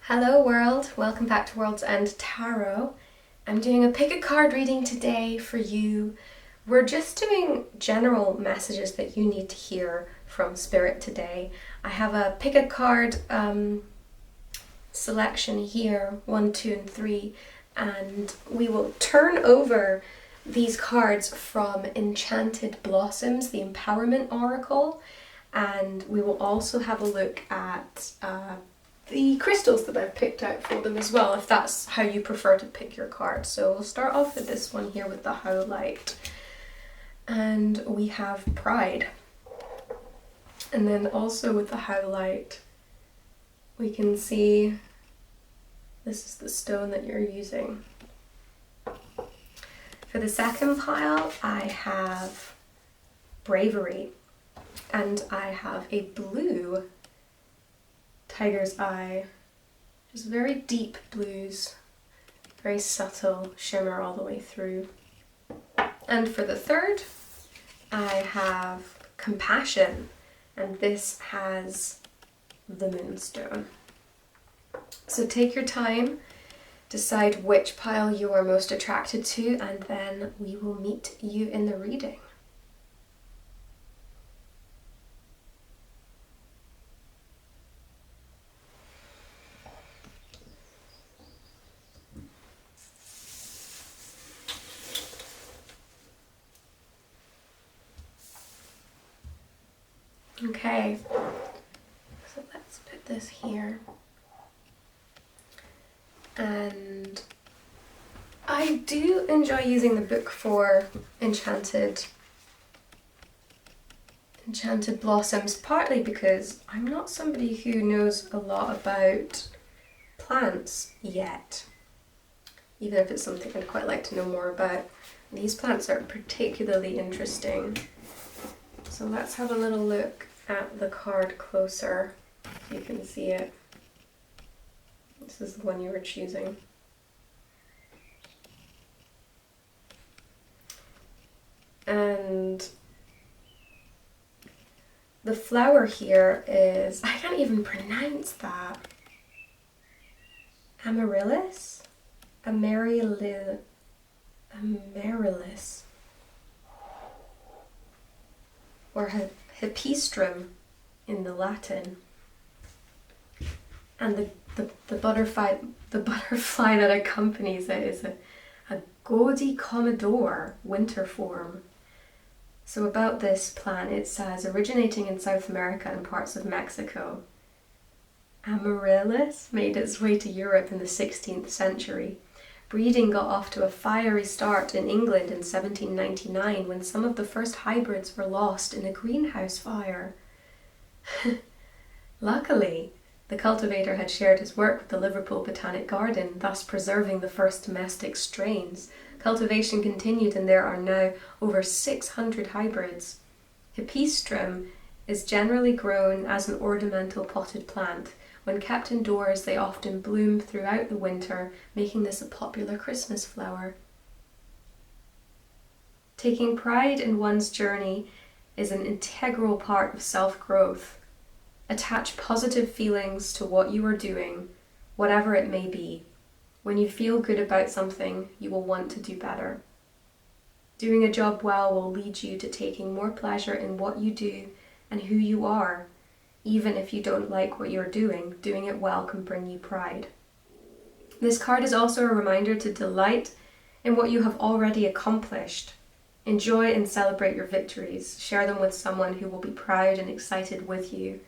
Hello world, welcome back to World's End Tarot. I'm doing a pick a card reading today for you. We're just doing general messages that you need to hear from Spirit today. I have a pick a card selection here, 1, 2 and 3, and we will turn over these cards from Enchanted Blossoms, the Empowerment Oracle, and we will also have a look at the crystals that I've picked out for them as well, if that's how you prefer to pick your cards. So we'll start off with this one here with the Howlite. And we have Pride. And then also with the Howlite, we can see this is the stone that you're using. For the second pile, I have Bravery. And I have a blue Tiger's Eye, just very deep blues, very subtle shimmer all the way through. And for the third, I have Compassion, and this has the Moonstone. So take your time, decide which pile you are most attracted to, and then we will meet you in the reading. Okay, so let's put this here. And I do enjoy using the book for Enchanted Blossoms, partly because I'm not somebody who knows a lot about plants yet, even if it's something I'd quite like to know more about. These plants are particularly interesting. So let's have a little look at the card closer, if you can see it. This is the one you were choosing. And the flower here is, I can't even pronounce that. Amaryllis? Amaryllis. Or Hypistrum in the Latin. And the butterfly that accompanies it is a gaudy commodore winter form. So about this plant it says, originating in South America and parts of Mexico, Amaryllis made its way to Europe in the 16th century. Breeding got off to a fiery start in England in 1799 when some of the first hybrids were lost in a greenhouse fire. Luckily, the cultivator had shared his work with the Liverpool Botanic Garden, thus preserving the first domestic strains. Cultivation continued and there are now over 600 hybrids. Hypistrum is generally grown as an ornamental potted plant. When kept indoors, they often bloom throughout the winter, making this a popular Christmas flower. Taking pride in one's journey is an integral part of self-growth. Attach positive feelings to what you are doing, whatever it may be. When you feel good about something, you will want to do better. Doing a job well will lead you to taking more pleasure in what you do and who you are. Even if you don't like what you're doing it well can bring you pride. This card is also a reminder to delight in what you have already accomplished. Enjoy and celebrate your victories. Share them with someone who will be proud and excited with you.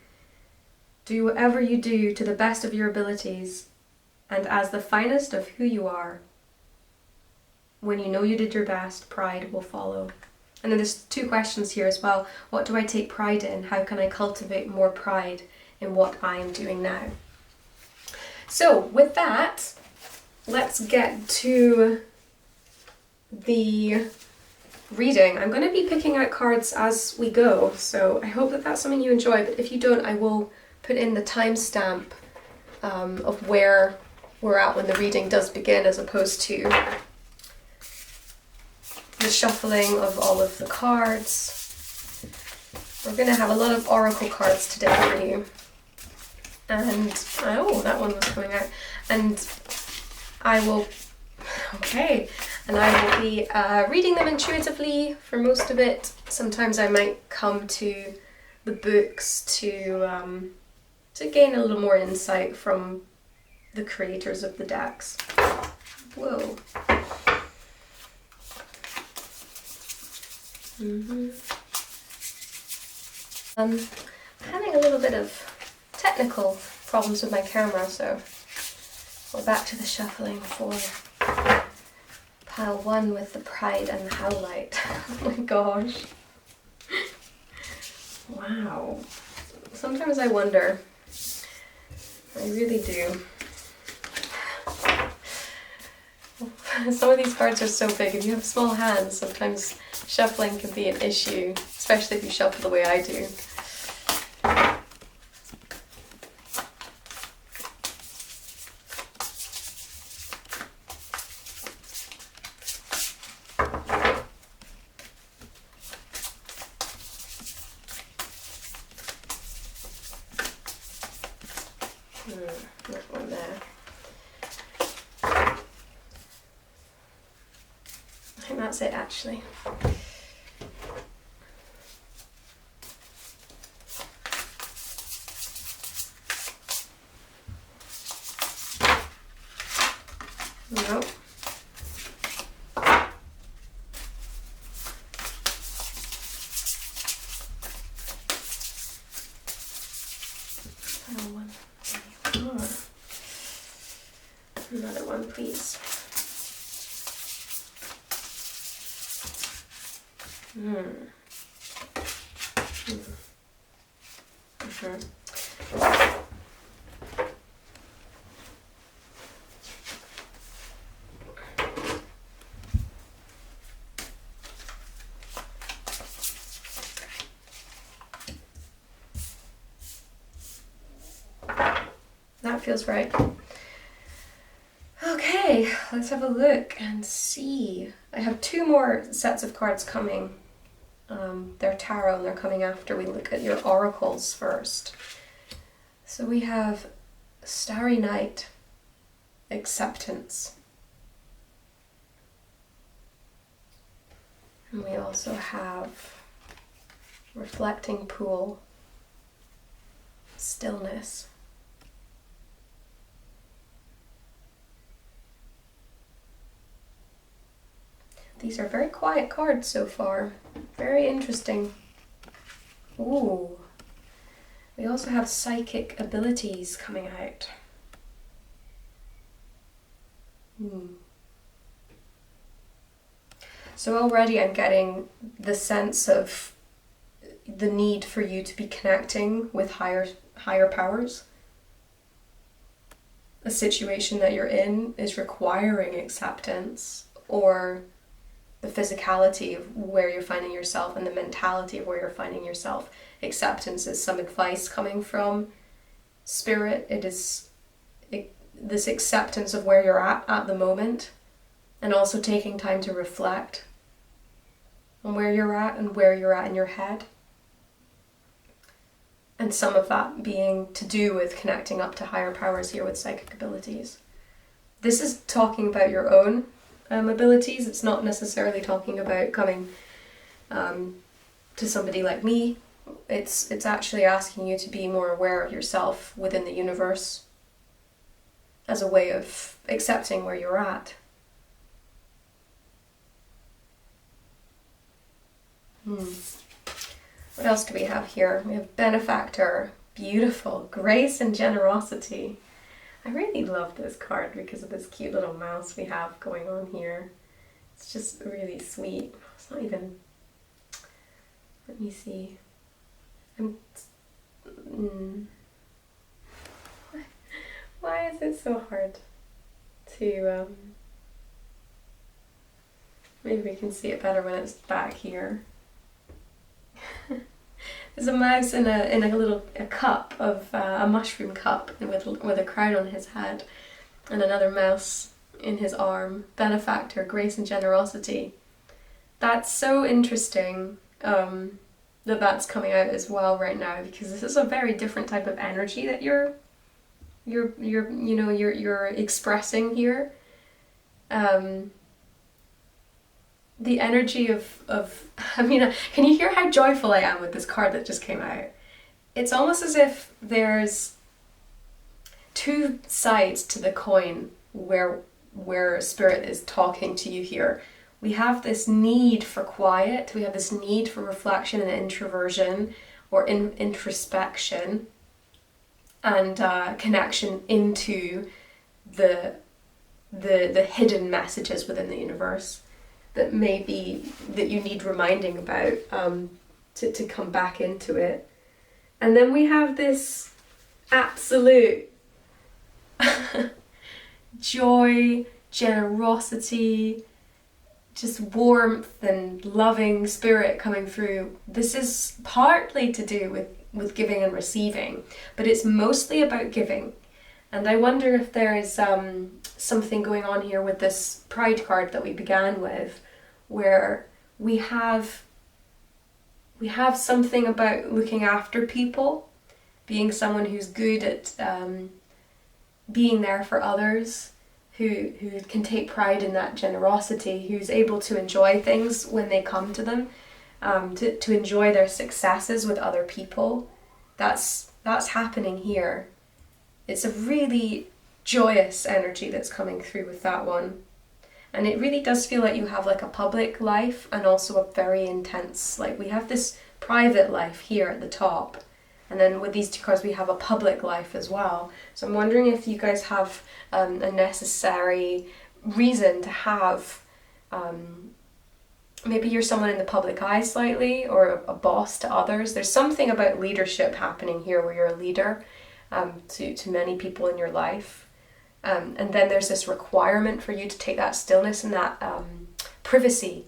Do whatever you do to the best of your abilities and as the finest of who you are. When you know you did your best, pride will follow. And then there's 2 questions here as well. What do I take pride in? How can I cultivate more pride in what I am doing now? So with that, let's get to the reading. I'm going to be picking out cards as we go, so I hope that that's something you enjoy, but if you don't, I will put in the timestamp of where we're at when the reading does begin, as opposed to the shuffling of all of the cards. We're going to have a lot of oracle cards today for you. And, oh, that one was coming out. And I will, okay, and I will be reading them intuitively for most of it. Sometimes I might come to the books to gain a little more insight from the creators of the decks. Whoa. Having a little bit of technical problems with my camera, so we're back to the shuffling for pile 1 with the Pride and the Howlite. Oh my gosh. Wow. Sometimes I wonder. I really do. Some of these cards are so big. If you have small hands, sometimes shuffling can be an issue, especially if you shuffle the way I do. That one there. I think that's it actually. Nope. Another one, please. That feels right. Okay, let's have a look and see. I have 2 more sets of cards coming. They're tarot and they're coming after we look at your oracles first. So we have Starry Night, Acceptance. And we also have Reflecting Pool, Stillness. These are very quiet cards so far. Very interesting. Ooh. We also have Psychic Abilities coming out. So already I'm getting the sense of the need for you to be connecting with higher powers. A situation that you're in is requiring acceptance, or the physicality of where you're finding yourself and the mentality of where you're finding yourself. Acceptance is some advice coming from Spirit. It is this acceptance of where you're at the moment, and also taking time to reflect on where you're at and where you're at in your head. And some of that being to do with connecting up to higher powers here with psychic abilities. This is talking about your own abilities. It's not necessarily talking about coming to somebody like me. It's actually asking you to be more aware of yourself within the universe as a way of accepting where you're at. What else do we have here? We have Benefactor, beautiful, grace and generosity. I really love this card because of this cute little mouse we have going on here. It's just really sweet. It's not even... Let me see. Why is it so hard to... Maybe we can see it better when it's back here. There's a mouse in a little cup of a mushroom cup with a crown on his head, and another mouse in his arm. Benefactor, grace and generosity. That's so interesting that's coming out as well right now, because this is a very different type of energy that you're you're expressing here. The energy of I mean, can you hear how joyful I am with this card that just came out? It's almost as if there's two sides to the coin where spirit is talking to you here. We have this need for quiet, we have this need for reflection and introversion, or introspection, and connection into the hidden messages within the universe that you need reminding about, to come back into it. And then we have this absolute joy, generosity, just warmth and loving spirit coming through. This is partly to do with giving and receiving, but it's mostly about giving. And I wonder if there is something going on here with this pride card that we began with, where we have something about looking after people, being someone who's good at being there for others, who can take pride in that generosity, who's able to enjoy things when they come to them, to enjoy their successes with other people. That's happening here. It's a really joyous energy that's coming through with that one. And it really does feel like you have like a public life and also a very intense, like we have this private life here at the top. And then with these two cards, we have a public life as well. So I'm wondering if you guys have a necessary reason to have, maybe you're someone in the public eye slightly, or a boss to others. There's something about leadership happening here where you're a leader to many people in your life. And then there's this requirement for you to take that stillness and that privacy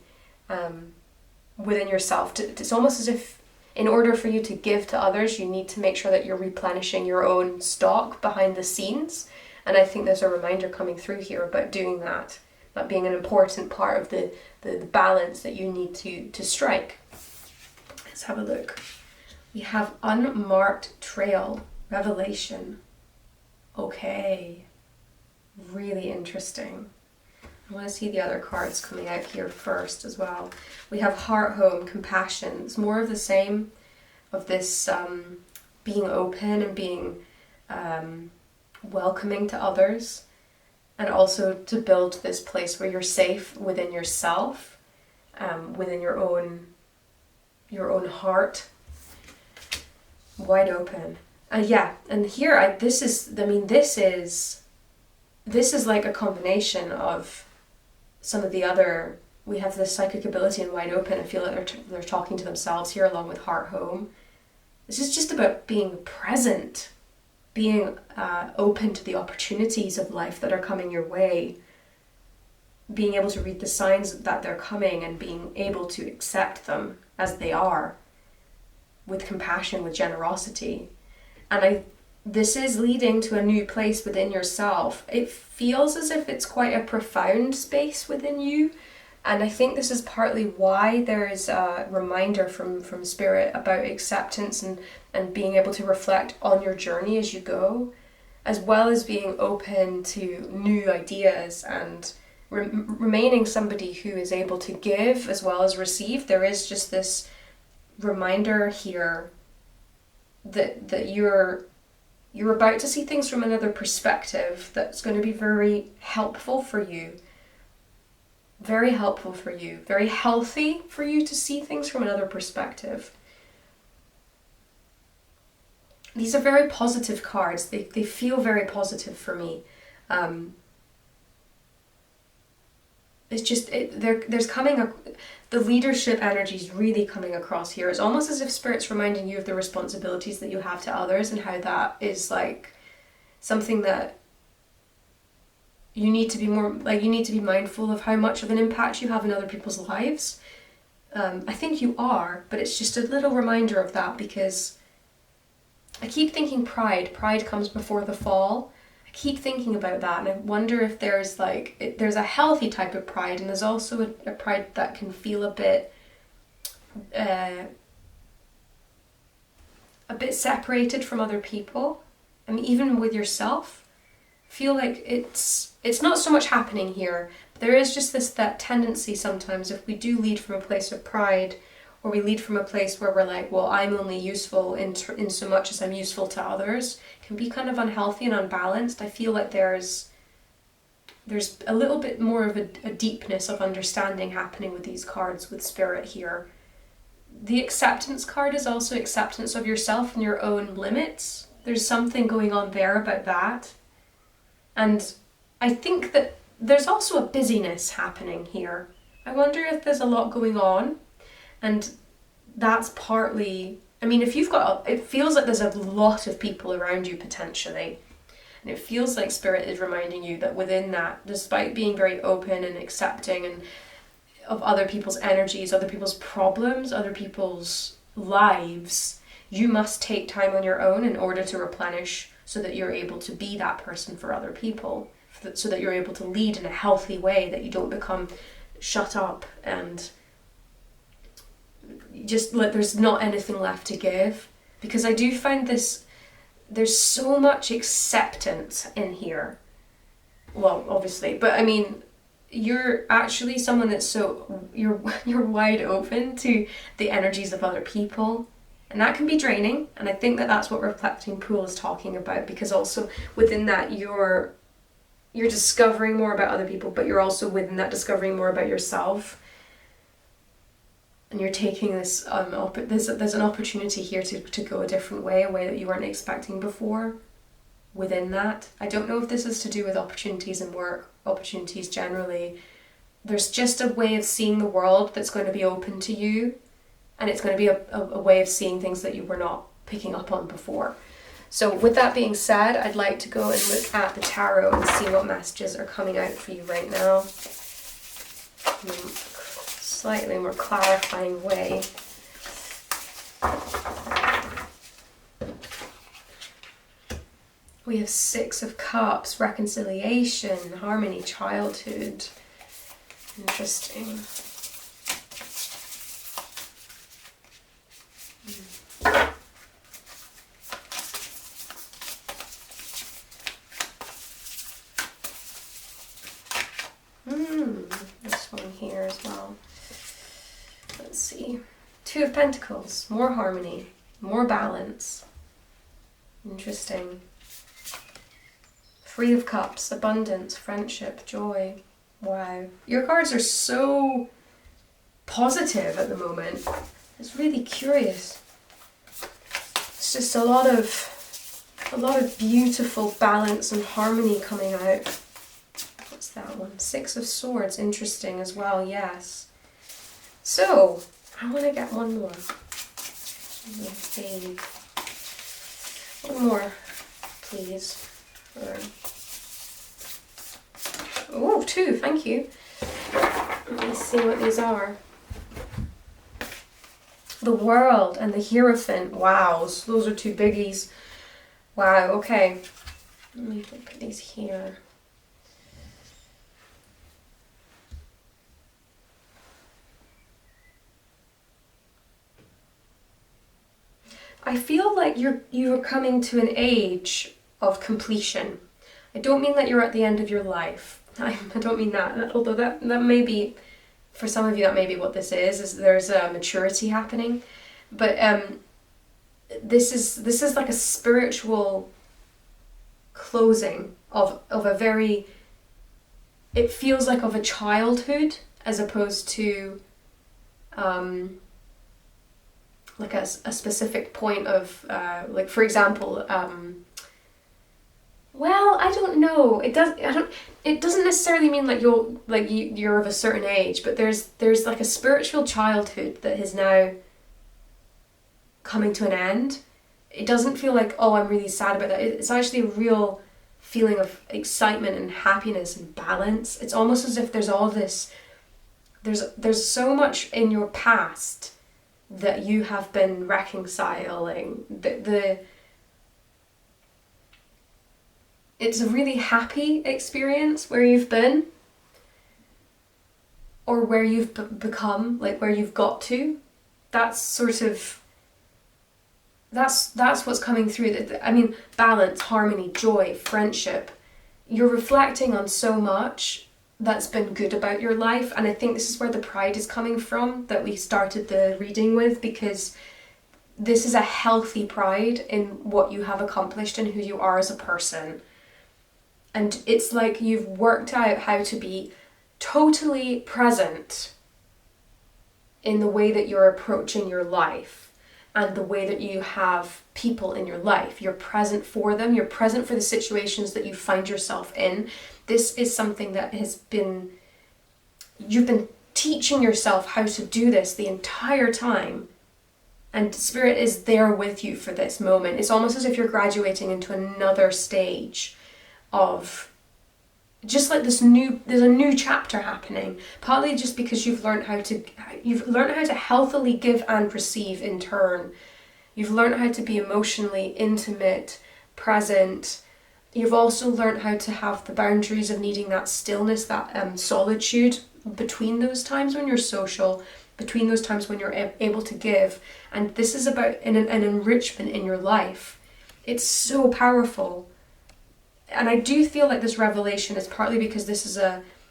within yourself. It's almost as if in order for you to give to others, you need to make sure that you're replenishing your own stock behind the scenes. And I think there's a reminder coming through here about doing that being an important part of the balance that you need to strike. Let's have a look. We have unmarked trail, revelation. Okay, really interesting. I want to see the other cards coming out here first as well. We have heart home, compassion. It's more of the same, of this being open and being welcoming to others, and also to build this place where you're safe within yourself, within your own heart, wide open. Yeah, and here this is like a combination of some of the other. We have this psychic ability and wide open. I feel like they're talking to themselves here, along with heart home. This is just about being present, being open to the opportunities of life that are coming your way, being able to read the signs that they're coming and being able to accept them as they are, with compassion, with generosity. And this is leading to a new place within yourself. It feels as if it's quite a profound space within you. And I think this is partly why there is a reminder from Spirit about acceptance and being able to reflect on your journey as you go, as well as being open to new ideas and remaining somebody who is able to give as well as receive. There is just this reminder here that you're about to see things from another perspective that's going to be very helpful for you. Very helpful for you. Very healthy for you to see things from another perspective. These are very positive cards. They feel very positive for me. It's just, there's coming the leadership energy is really coming across here. It's almost as if Spirit's reminding you of the responsibilities that you have to others, and how that is like something that you need to be you need to be mindful of how much of an impact you have in other people's lives. I think you are, but it's just a little reminder of that, because I keep thinking pride comes before the fall. I keep thinking about that, and I wonder if there's there's a healthy type of pride, and there's also a pride that can feel a bit separated from other people. I mean, even with yourself, feel like it's not so much happening here, but there is just that tendency sometimes, if we do lead from a place of pride, or we lead from a place where we're like, well, I'm only useful in so much as I'm useful to others, can be kind of unhealthy and unbalanced. I feel like there's a little bit more of a deepness of understanding happening with these cards with Spirit here. The acceptance card is also acceptance of yourself and your own limits. There's something going on there about that. And I think that there's also a busyness happening here. I wonder if there's a lot going on, and that's partly, I mean, if you've got, it feels like there's a lot of people around you potentially. And it feels like Spirit is reminding you that within that, despite being very open and accepting and of other people's energies, other people's problems, other people's lives, you must take time on your own in order to replenish, so that you're able to be that person for other people, so that you're able to lead in a healthy way, that you don't become shut up and just like there's not anything left to give. Because I do find this, there's so much acceptance in here. Well, obviously, but I mean, you're actually someone that's you're wide open to the energies of other people, and that can be draining. And I think that that's what Reflecting Pool is talking about, because also within that you're discovering more about other people, but you're also within that discovering more about yourself. And you're taking this there's an opportunity here to go a different way, a way that you weren't expecting before. Within that, I don't know if this is to do with opportunities in work, opportunities generally. There's just a way of seeing the world that's going to be open to you, and it's going to be a way of seeing things that you were not picking up on before. So with that being said, I'd like to go and look at the tarot and see what messages are coming out for you right now in a slightly more clarifying way. We have Six of Cups, reconciliation, harmony, childhood. Interesting. This one here as well. Let's see. Two of Pentacles, more harmony, more balance. Interesting. Three of Cups, abundance, friendship, joy. Wow. Your cards are so positive at the moment. It's really curious. It's just a lot of beautiful balance and harmony coming out. What's that one? Six of Swords, interesting as well, yes. So, I want to get one more. Let's see. One more, please. Oh, two, thank you. Let me see what these are. The World and the Hierophant. Wow, those are two biggies. Wow, okay. Let me put these here. I feel like you're coming to an age of completion. I don't mean that you're at the end of your life. I don't mean that, although that may be, for some of you, that may be what this is there's a maturity happening. But this is like a spiritual closing of a very, it feels like of a childhood, as opposed to like a specific point of like, for example, well, I don't know. It doesn't necessarily mean like you're of a certain age, but there's like a spiritual childhood that is now coming to an end. It doesn't feel like, oh, I'm really sad about that. It's actually a real feeling of excitement and happiness and balance. It's almost as if there's all this, there's so much in your past that you have been reconciling. It's a really happy experience where you've been, or where you've become, like where you've got to. That's sort of that's what's coming through. I mean, balance, harmony, joy, friendship. You're reflecting on so much that's been good about your life, and I think this is where the pride is coming from that we started the reading with, because this is a healthy pride in what you have accomplished and who you are as a person. And it's like you've worked out how to be totally present in the way that you're approaching your life and the way that you have people in your life. You're present for them, you're present for the situations that you find yourself in. This is something that you've been teaching yourself how to do this the entire time. And Spirit is there with you for this moment. It's almost as if you're graduating into another stage of just like there's a new chapter happening, partly just because you've learned how to healthily give and receive in turn. You've learned how to be emotionally intimate, present. You've also learned how to have the boundaries of needing that stillness, that solitude between those times when you're social, between those times when you're able to give. And this is about an enrichment in your life. It's so powerful. And I do feel like this revelation is partly because this is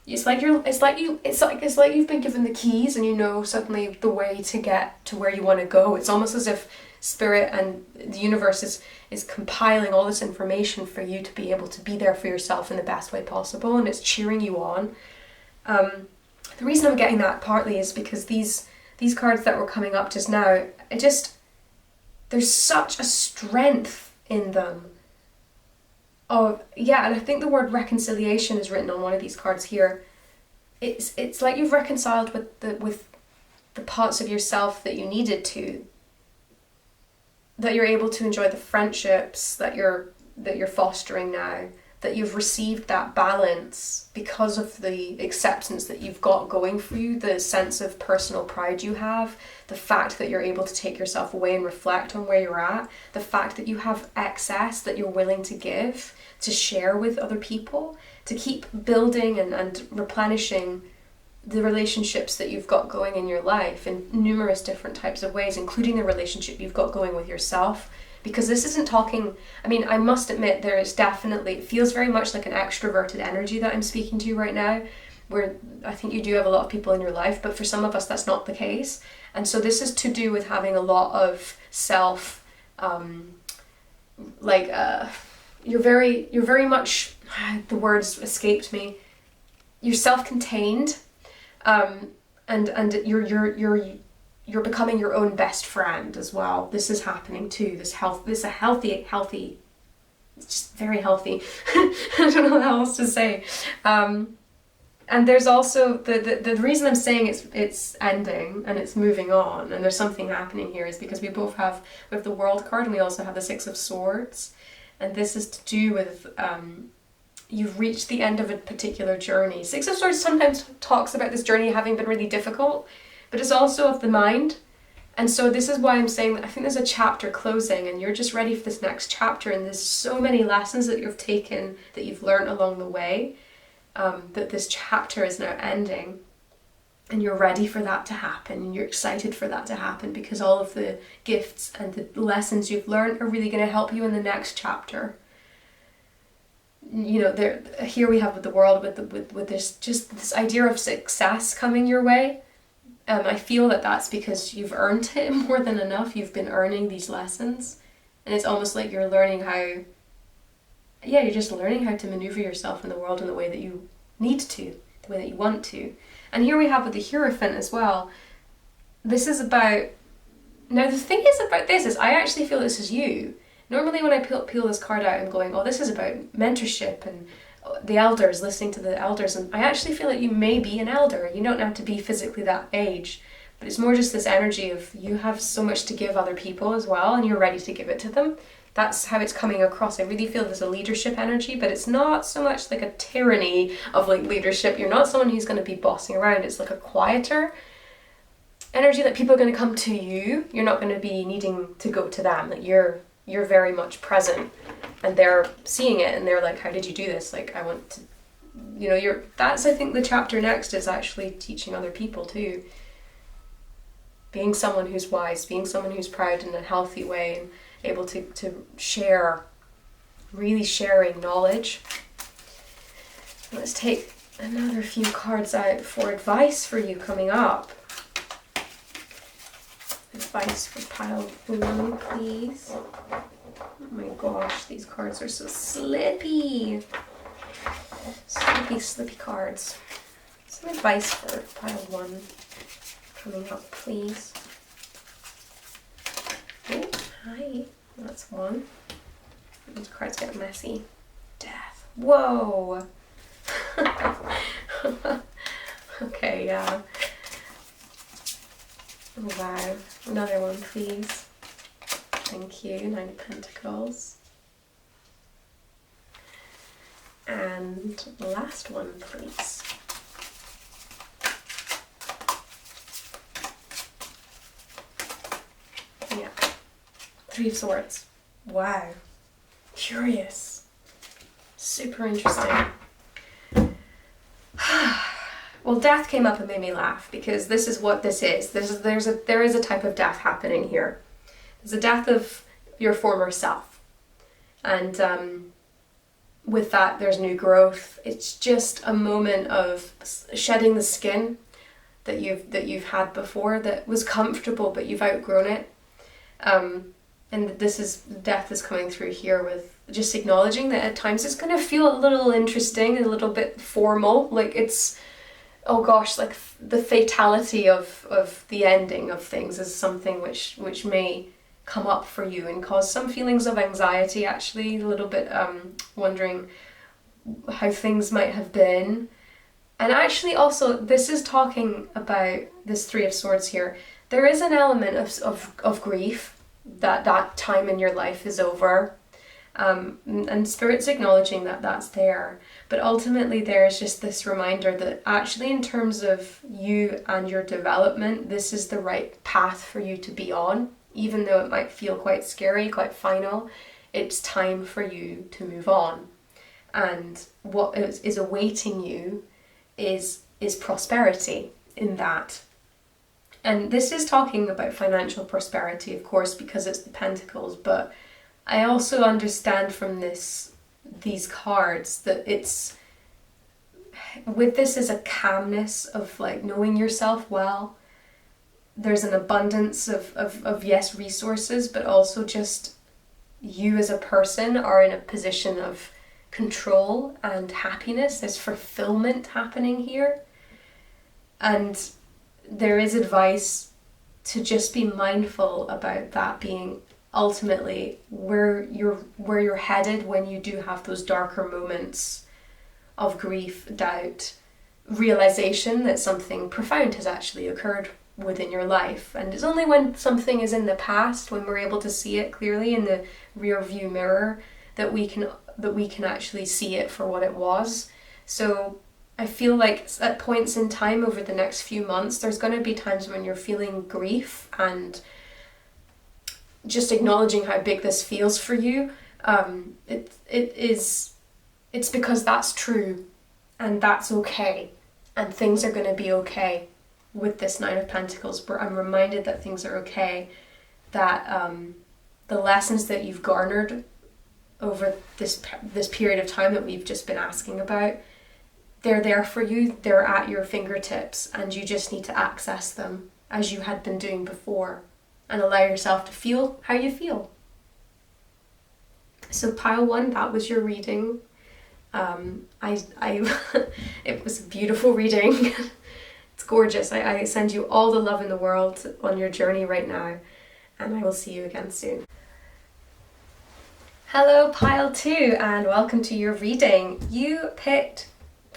it's like you've been given the keys and you know suddenly the way to get to where you want to go. It's almost as if Spirit and the universe is compiling all this information for you to be able to be there for yourself in the best way possible, and it's cheering you on. The reason I'm getting that partly is because these cards that were coming up just now, there's such a strength in them. And I think the word reconciliation is written on one of these cards here. It's like you've reconciled with the parts of yourself that you needed to, that you're able to enjoy the friendships that you're fostering now, that you've received that balance because of the acceptance that you've got going for you, the sense of personal pride you have, the fact that you're able to take yourself away and reflect on where you're at, the fact that you have excess that you're willing to give, to share with other people, to keep building and replenishing the relationships that you've got going in your life in numerous different types of ways, including the relationship you've got going with yourself. Because this isn't talking, I mean, I must admit there is definitely, it feels very much like an extroverted energy that I'm speaking to right now, where I think you do have a lot of people in your life, but for some of us that's not the case. And so this is to do with having a lot of self, you're very much, the words escaped me, you're self-contained, and you're becoming your own best friend as well. This is happening too. This is a healthy, it's just very healthy. I don't know what else to say. And there's also the reason I'm saying it's ending and it's moving on and there's something happening here is because we have the World card and we also have the Six of Swords, and this is to do with you've reached the end of a particular journey. Six of Swords sometimes talks about this journey having been really difficult, but it's also of the mind. And so this is why I'm saying that I think there's a chapter closing and you're just ready for this next chapter, and there's so many lessons that you've taken, that you've learned along the way, that this chapter is now ending, and you're ready for that to happen, and you're excited for that to happen because all of the gifts and the lessons you've learned are really going to help you in the next chapter. You know, here we have with the World, with this idea of success coming your way. I feel that that's because you've earned it more than enough. You've been earning these lessons, and it's almost like you're learning you're just learning how to maneuver yourself in the world in the way that you need to, the way that you want to. And here we have with the Hierophant as well. This is about, now the thing is about this is I actually feel this is you. Normally when I peel this card out, I'm going, oh, this is about mentorship and the elders, listening to the elders, and I actually feel like you may be an elder. You don't have to be physically that age, but it's more just this energy of you have so much to give other people as well, and you're ready to give it to them. That's how it's coming across. I really feel there's a leadership energy, but it's not so much like a tyranny of like leadership. You're not someone who's going to be bossing around. It's like a quieter energy that people are going to come to you. You're not going to be needing to go to them. Like you're very much present, and they're seeing it and they're like, how did you do this? Like, I want to, that's, I think the chapter next is actually teaching other people too. Being someone who's wise, being someone who's proud in a healthy way, able to share, really sharing knowledge. Let's take another few cards out for advice for you coming up. Advice for pile 1, please. Oh my gosh, these cards are so slippy. Slippy cards. Some advice for pile 1 coming up, please. Oh, hi. That's 1. These cards get messy. Death. Whoa! Okay, yeah. Oh, wow. Another one, please. Thank you. 9 of Pentacles. And the last one, please. Yeah. 3 of Swords. Wow. Curious. Super interesting. Well, death came up and made me laugh because this is what this is. There is a type of death happening here. There's a death of your former self, and with that, there's new growth. It's just a moment of shedding the skin that you've had before that was comfortable, but you've outgrown it. And death is coming through here with just acknowledging that at times it's going to feel a little interesting, a little bit formal, like it's, oh gosh, like the fatality of the ending of things is something which may come up for you and cause some feelings of anxiety, actually, a little bit wondering how things might have been. And actually also, this is talking about this 3 of Swords here. There is an element of grief that time in your life is over. And Spirit's acknowledging that that's there. But ultimately there's just this reminder that actually in terms of you and your development, this is the right path for you to be on. Even though it might feel quite scary, quite final, it's time for you to move on. And what is awaiting you is prosperity in that. And this is talking about financial prosperity, of course, because it's the Pentacles, but I also understand from these cards that it's, with this is a calmness of like knowing yourself well. There's an abundance of yes, resources, but also just you as a person are in a position of control and happiness. There's fulfillment happening here. And there is advice to just be mindful about that being ultimately where you're headed when you do have those darker moments of grief, doubt, realization that something profound has actually occurred within your life. And it's only when something is in the past, when we're able to see it clearly in the rear view mirror, that we can actually see it for what it was. So I feel like at points in time over the next few months, there's going to be times when you're feeling grief and just acknowledging how big this feels for you. It's because that's true and that's okay, and things are going to be okay. With this 9 of Pentacles, where I'm reminded that things are okay, that the lessons that you've garnered over this period of time that we've just been asking about, they're there for you, they're at your fingertips, and you just need to access them as you had been doing before and allow yourself to feel how you feel. So pile 1, that was your reading. It was a beautiful reading. It's gorgeous. I send you all the love in the world on your journey right now, and I will see you again soon. Hello pile 2, and welcome to your reading. You picked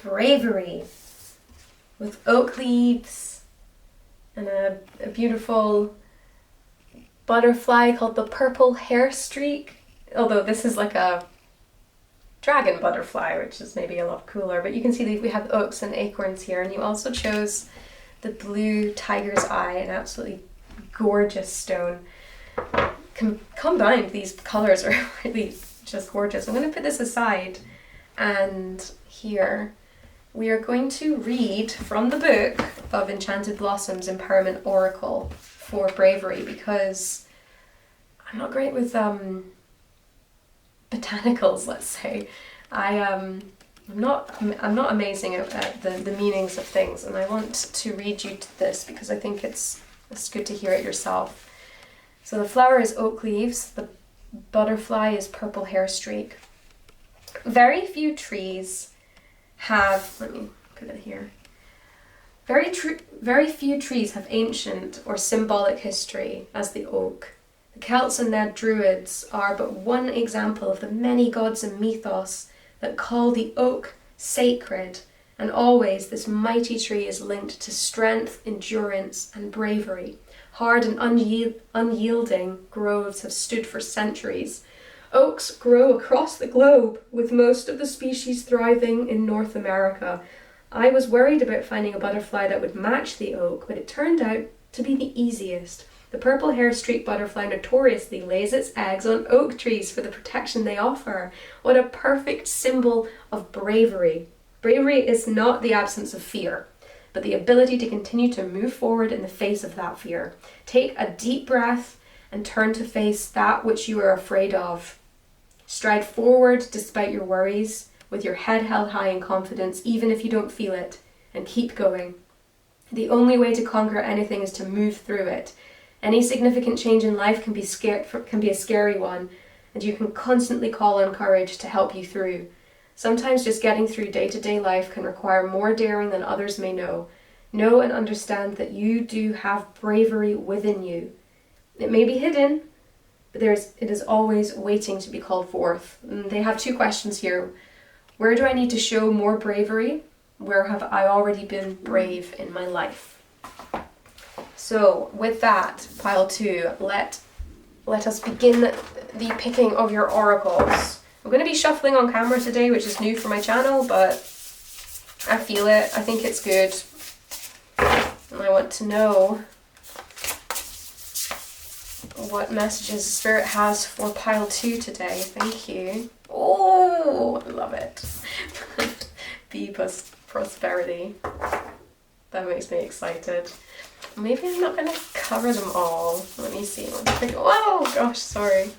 Bravery with oak leaves and a beautiful butterfly called the purple hair streak, although this is like a dragon butterfly, which is maybe a lot cooler, but you can see that we have oaks and acorns here. And you also chose the blue tiger's eye, an absolutely gorgeous stone. Combined, these colors are really just gorgeous. I'm going to put this aside, and here we are going to read from the book of Enchanted Blossoms Empowerment Oracle for Bravery, because I'm not great with botanicals, let's say. I'm not amazing at the meanings of things, and I want to read you this because I think it's good to hear it yourself. So the flower is oak leaves, the butterfly is purple hair streak. Very few trees have, let me put it here. Very few trees have ancient or symbolic history as the oak. The Celts and their Druids are but one example of the many gods and mythos that call the oak sacred, and always this mighty tree is linked to strength, endurance, and bravery. Hard and unyielding groves have stood for centuries. Oaks grow across the globe, with most of the species thriving in North America. I was worried about finding a butterfly that would match the oak, but it turned out to be the easiest. The purple hair streak butterfly notoriously lays its eggs on oak trees for the protection they offer. What a perfect symbol of bravery. Bravery is not the absence of fear, but the ability to continue to move forward in the face of that fear. Take a deep breath and turn to face that which you are afraid of. Stride forward despite your worries, with your head held high in confidence, even if you don't feel it, and keep going. The only way to conquer anything is to move through it. Any significant change in life can be a scary one, and you can constantly call on courage to help you through. Sometimes just getting through day-to-day life can require more daring than others may know. Know and understand that you do have bravery within you. It may be hidden, but it is always waiting to be called forth. And they have two questions here. Where do I need to show more bravery? Where have I already been brave in my life? So with that, pile 2, let us begin the picking of your oracles. I'm going to be shuffling on camera today, which is new for my channel, but I feel it. I think it's good. And I want to know what messages Spirit has for pile 2 today. Thank you. Oh, I love it. Be prosperity. That makes me excited. Maybe I'm not going to cover them all. Let me see. Oh gosh, sorry.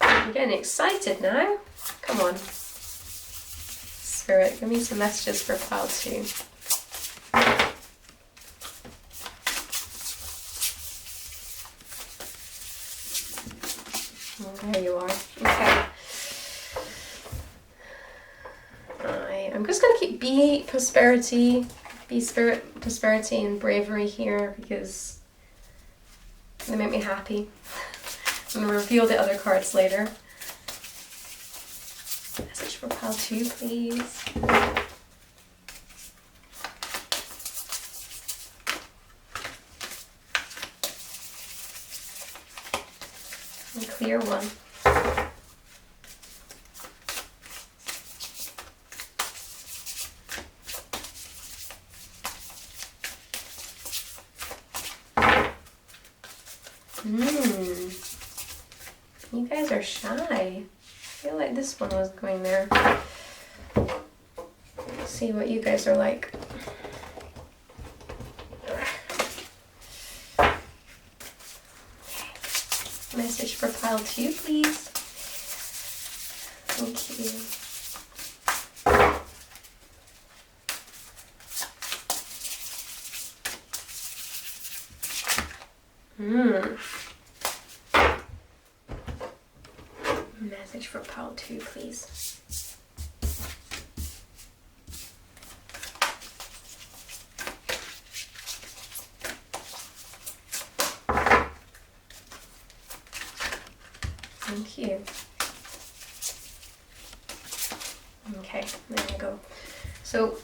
I'm getting excited now. Come on. Spirit, give me some messages for pile 2. Oh, there you are. Okay. I'm just going to keep be spirit, prosperity, and bravery here because they make me happy. I'm going to reveal the other cards later. Message for pile 2, please. A clear one. You guys are shy. I feel like this one was going there. Let's see what you guys are like. Message for pile 2, please. Thank you. Message for pile 2, please. Thank you. Okay, there we go. So,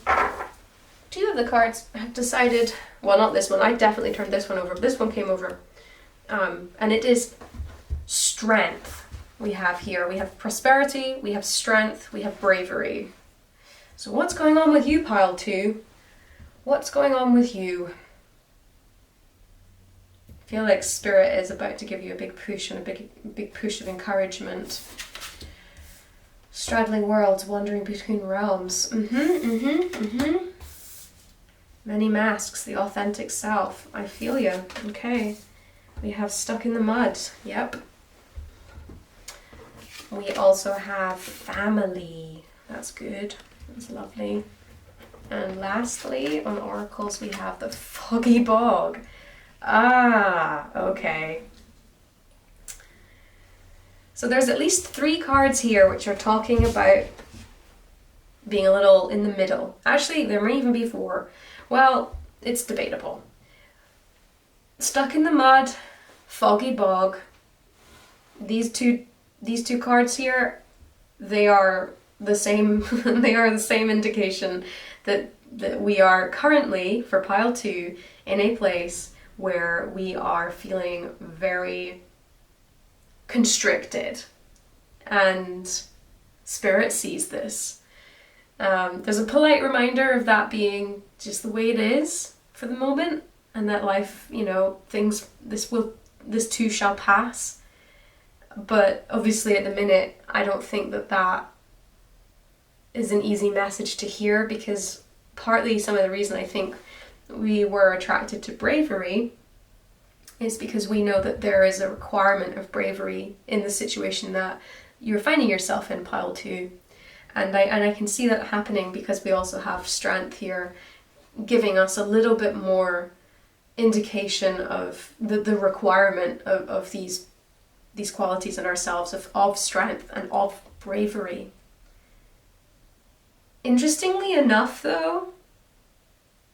2 of the cards have decided, well, not this one, I definitely turned this one over, but this one came over. And it is strength we have here. We have prosperity, we have strength, we have bravery. So what's going on with you, pile 2? What's going on with you? I feel like Spirit is about to give you a big push and a big push of encouragement. Straddling worlds, wandering between realms. Many masks, the authentic self. I feel you. Okay. We have stuck in the mud. Yep. We also have family. That's good. That's lovely. And lastly, on oracles, we have the foggy bog. Ah, okay. So there's at least 3 cards here which are talking about being a little in the middle. Actually, there may even be 4. Well, it's debatable. Stuck in the mud, foggy bog. These two cards here, they are the same. They are the same indication that we are currently, for pile 2, in a place where we are feeling very constricted, and Spirit sees this. There's a polite reminder of that being just the way it is for the moment, and that life, this too shall pass. But obviously at the minute, I don't think that is an easy message to hear, because partly some of the reason I think we were attracted to bravery is because we know that there is a requirement of bravery in the situation that you're finding yourself in, pile 2. And I can see that happening because we also have strength here, giving us a little bit more indication of the requirement of these qualities in ourselves, of strength and of bravery. Interestingly enough, though,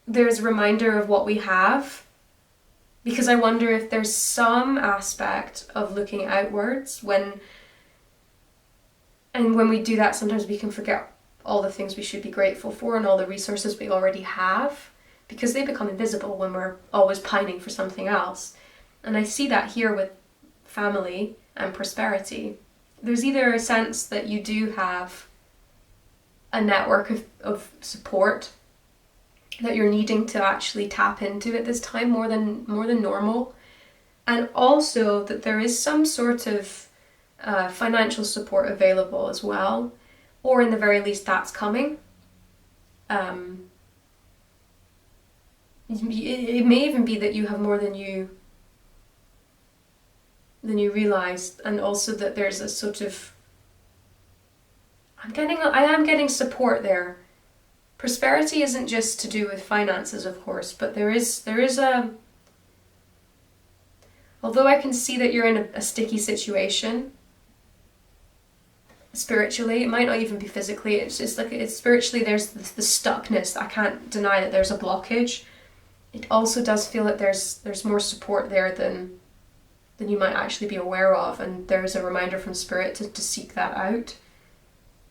there's a reminder of what we have, because I wonder if there's some aspect of looking outwards when we do that, sometimes we can forget all the things we should be grateful for and all the resources we already have, because they become invisible when we're always pining for something else. And I see that here with family and prosperity. There's either a sense that you do have a network of support that you're needing to actually tap into at this time more than normal, and also that there is some sort of financial support available as well, or in the very least that's coming. It may even be that you have more than you realize, and also that there's a sort of I am getting support there. Prosperity isn't just to do with finances, of course, but there is a, although I can see that you're in a sticky situation spiritually, it might not even be physically, it's just like, it's spiritually, there's the stuckness. I can't deny that there's a blockage. It also does feel that there's more support there than you might actually be aware of, and there's a reminder from Spirit to seek that out.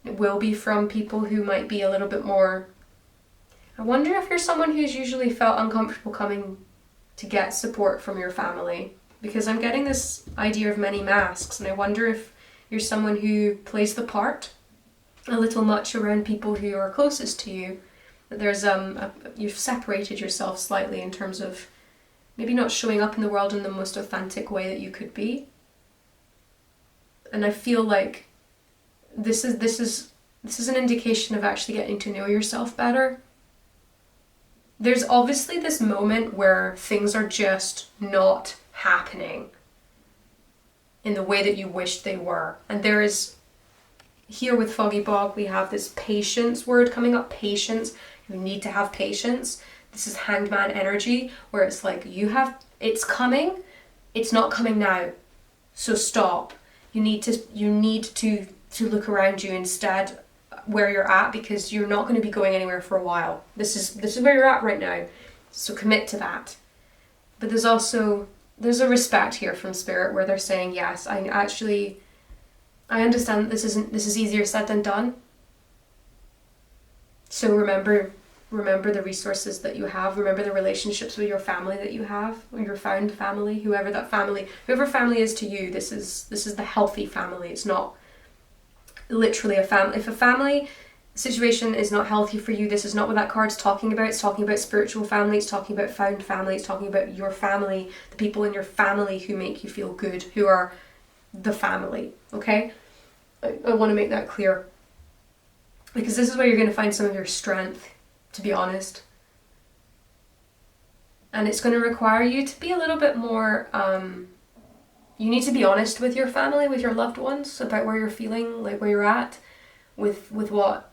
It will be from people who might be a little bit more, I wonder if you're someone who's usually felt uncomfortable coming to get support from your family, because I'm getting this idea of many masks, and I wonder if you're someone who plays the part a little much around people who are closest to you. That there's you've separated yourself slightly in terms of maybe not showing up in the world in the most authentic way that you could be. And I feel like this is an indication of actually getting to know yourself better. There's obviously this moment where things are just not happening in the way that you wished they were. And there is, here with Foggy Bog, we have this patience word coming up, patience. You need to have patience. This is Hanged Man energy, where it's like, it's coming, it's not coming now. So stop. You need to look around you instead where you're at, because you're not going to be going anywhere for a while. This is where you're at right now. So commit to that. But there's a respect here from Spirit where they're saying, yes, I understand that this is easier said than done. So remember the resources that you have. Remember the relationships with your family that you have, or your found family, whoever family is to you. This is the healthy family. It's not literally a family. If a family situation is not healthy for you, this is not what that card's talking about. It's talking about spiritual family. It's talking about found family. It's talking about your family, the people in your family who make you feel good, who are the family. Okay, I want to make that clear, because this is where you're going to find some of your strength, to be honest. And it's going to require you to be a little bit more, you need to be honest with your family, with your loved ones, about where you're feeling, like where you're at, with what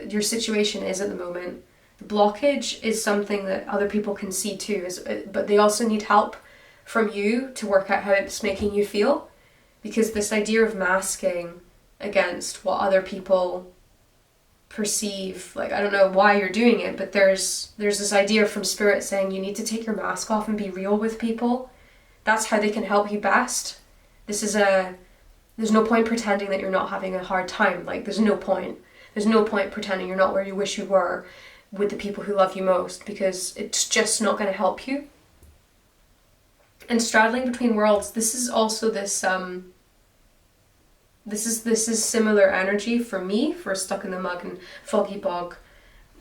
your situation is at the moment. The blockage is something that other people can see too, but they also need help from you to work out how it's making you feel, because this idea of masking against what other people perceive, like, I don't know why you're doing it, but there's this idea from spirit saying you need to take your mask off and be real with people. That's how they can help you best. There's no point pretending that you're not having a hard time. Like, there's no point pretending you're not where you wish you were with the people who love you most, because it's just not going to help you. And straddling between worlds, this is also this this is similar energy for me, for Stuck in the Mug and Foggy Bog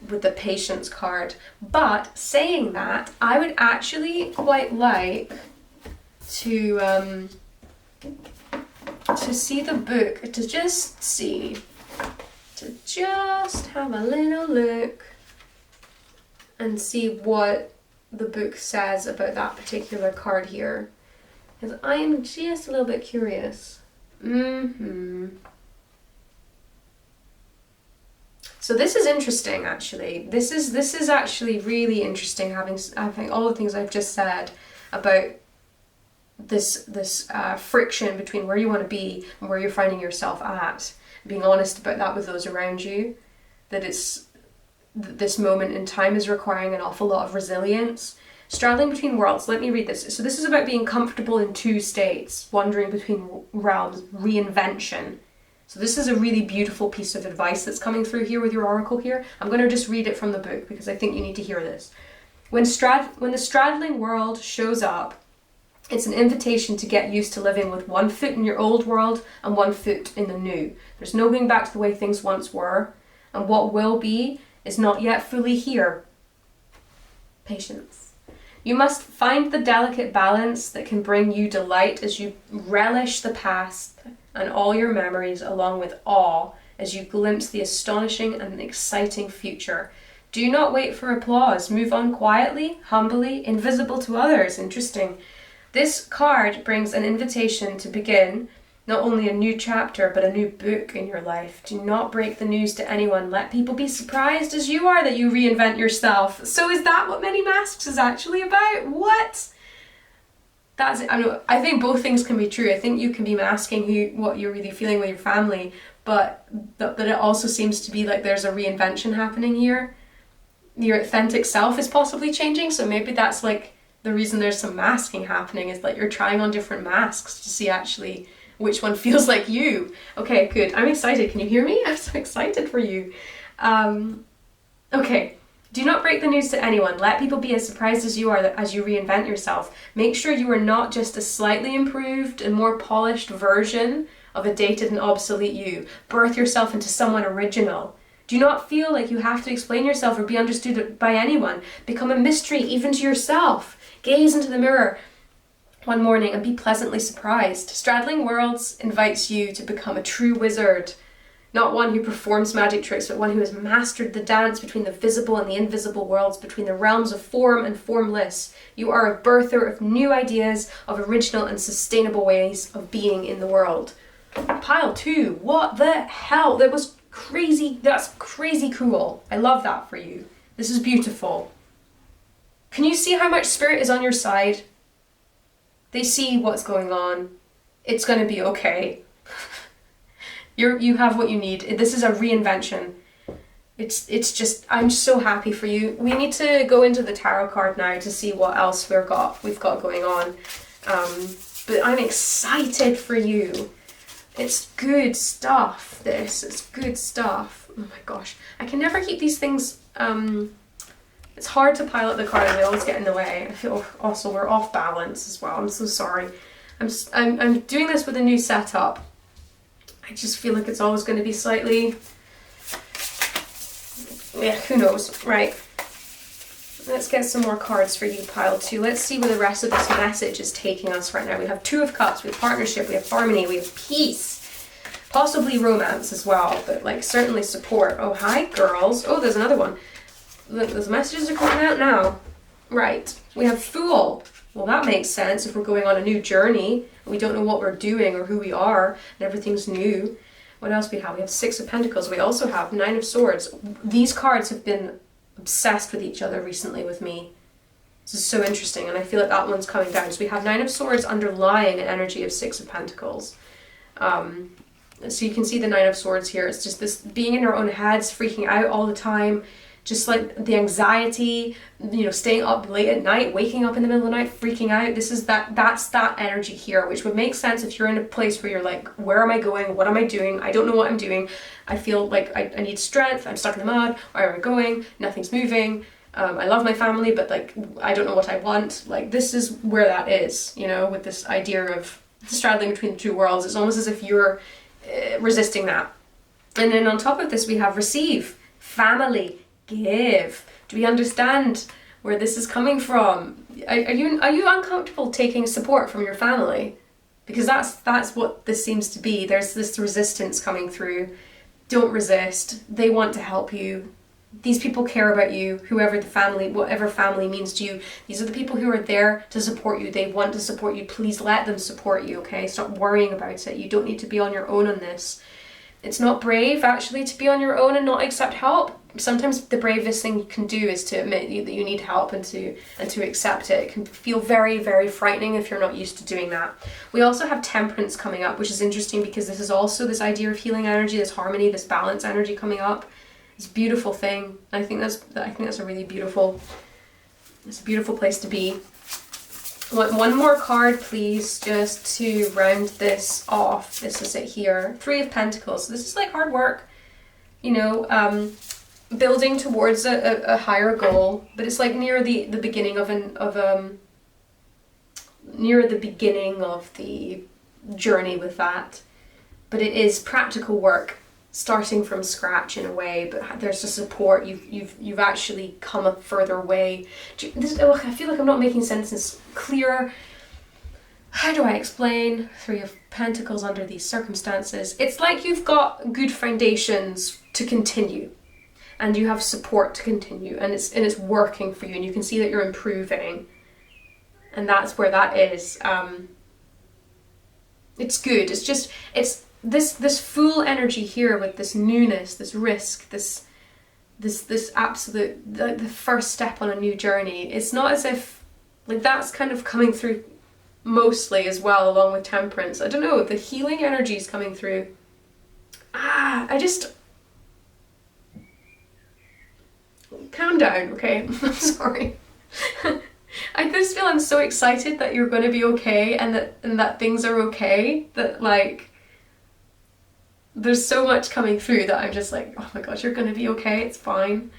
with the Patience card. But saying that, I would actually quite like to see the book, to just have a little look and see what the book says about that particular card here, because I'm just a little bit curious. So this is interesting, actually. This is actually really interesting, having all the things I've just said about this friction between where you want to be and where you're finding yourself at. Being honest about that with those around you, that this moment in time is requiring an awful lot of resilience. Straddling between worlds, let me read this. So this is about being comfortable in two states, wandering between realms, reinvention. So this is a really beautiful piece of advice that's coming through here with your oracle here. I'm going to just read it from the book because I think you need to hear this. When the straddling world shows up, it's an invitation to get used to living with one foot in your old world and one foot in the new. There's no going back to the way things once were, and what will be is not yet fully here. Patience. You must find the delicate balance that can bring you delight as you relish the past and all your memories, along with awe as you glimpse the astonishing and exciting future. Do not wait for applause. Move on quietly, humbly, invisible to others. Interesting. This card brings an invitation to begin not only a new chapter, but a new book in your life. Do not break the news to anyone. Let people be surprised as you are that you reinvent yourself. So is that what Many Masks is actually about? What? That's it. I think both things can be true. I think you can be masking what you're really feeling with your family, but it also seems to be like there's a reinvention happening here. Your authentic self is possibly changing, so maybe that's like the reason there's some masking happening, is that you're trying on different masks to see actually which one feels like you. Okay, good. I'm excited. Can you hear me? I'm so excited for you. Okay. Do not break the news to anyone. Let people be as surprised as you are as you reinvent yourself. Make sure you are not just a slightly improved and more polished version of a dated and obsolete you. Birth yourself into someone original. Do not feel like you have to explain yourself or be understood by anyone. Become a mystery even to yourself. Gaze into the mirror one morning and be pleasantly surprised. Straddling Worlds invites you to become a true wizard. Not one who performs magic tricks, but one who has mastered the dance between the visible and the invisible worlds, between the realms of form and formless. You are a birther of new ideas, of original and sustainable ways of being in the world. Pile 2. What the hell? That was crazy. That's crazy cool. I love that for you. This is beautiful. Can you see how much spirit is on your side? They see what's going on. It's going to be okay. You have what you need. This is a reinvention. It's just, I'm so happy for you. We need to go into the tarot card now to see what else we've got going on. But I'm excited for you. It's good stuff, this. It's good stuff. Oh my gosh. I can never keep these things, it's hard to pile up the card and they always get in the way. I feel also we're off balance as well. I'm so sorry. I'm doing this with a new setup. I just feel like it's always going to be slightly, yeah, who knows. Right. Let's get some more cards for you, pile 2. Let's see where the rest of this message is taking us right now. We have 2 of Cups, we have partnership, we have harmony, we have peace, possibly romance as well, but like certainly support. Oh, hi girls. Oh, there's another one. those messages are coming out now. Right. We have Fool. Well, that makes sense if we're going on a new journey and we don't know what we're doing or who we are and everything's new. What else we have? We have Six of Pentacles. We also have Nine of Swords. These cards have been obsessed with each other recently with me. This is so interesting, and I feel like that one's coming down. So we have Nine of Swords underlying an energy of Six of Pentacles. So you can see the Nine of Swords here. It's just this being in your own heads, freaking out all the time, just like the anxiety, you know, staying up late at night, waking up in the middle of the night, freaking out. That's that energy here, which would make sense if you're in a place where you're like, where am I going? What am I doing? I don't know what I'm doing. I feel like I need strength. I'm stuck in the mud. Where am I going? Nothing's moving. I love my family, but like, I don't know what I want. Like, this is where that is, you know, with this idea of straddling between the two worlds. It's almost as if you're resisting that. And then on top of this, we have receive, family, give. Do we understand where this is coming from? Are you uncomfortable taking support from your family? Because that's what this seems to be. There's this resistance coming through. Don't resist. They want to help you. These people care about you, whoever the family, whatever family means to you. These are the people who are there to support you. They want to support you. Please let them support you, okay? Stop worrying about it. You don't need to be on your own on this. It's not brave, actually, to be on your own and not accept help. Sometimes the bravest thing you can do is to admit that you need help and to accept it. It can feel very, very frightening if you're not used to doing that. We also have temperance coming up, which is interesting because this is also this idea of healing energy, this harmony, this balance energy coming up. It's a beautiful thing. I think that's a really beautiful, it's a beautiful place to be. One more card, please, just to round this off. This is it here. Three of Pentacles. So this is like hard work, you know, building towards a higher goal, but it's like near the beginning of near the beginning of the journey with that. But it is practical work, starting from scratch in a way, but there's a support. You've actually come a further way. I feel like I'm not making sense. It's clear. How do I explain Three of Pentacles under these circumstances? It's like you've got good foundations to continue, and you have support to continue, and it's working for you, and you can see that you're improving, and that's where that is. It's good. It's just this full energy here with this newness, this risk, this absolute, the first step on a new journey. It's not as if, like, that's kind of coming through mostly as well, along with temperance. I don't know, the healing energy is coming through. Calm down, okay? I'm sorry. I just feel I'm so excited that you're going to be okay, and that things are okay, that like there's so much coming through that I'm just like, oh my gosh, you're going to be okay, it's fine.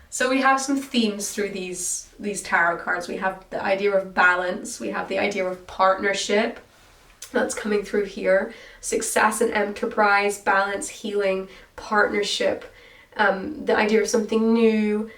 So we have some themes through these tarot cards. We have the idea of balance, we have the idea of partnership that's coming through here, success and enterprise, balance, healing, partnership, the idea of something new,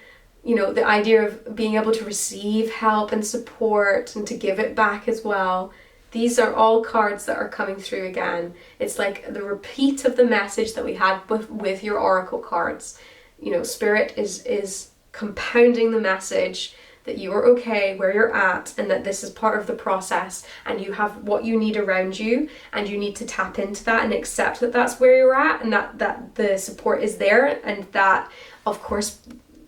you know, the idea of being able to receive help and support and to give it back as well. These are all cards that are coming through again. It's like the repeat of the message that we had with your oracle cards. You know, Spirit is compounding the message that you are okay where you're at, and that this is part of the process, and you have what you need around you, and you need to tap into that and accept that that's where you're at, and that the support is there, and that, of course,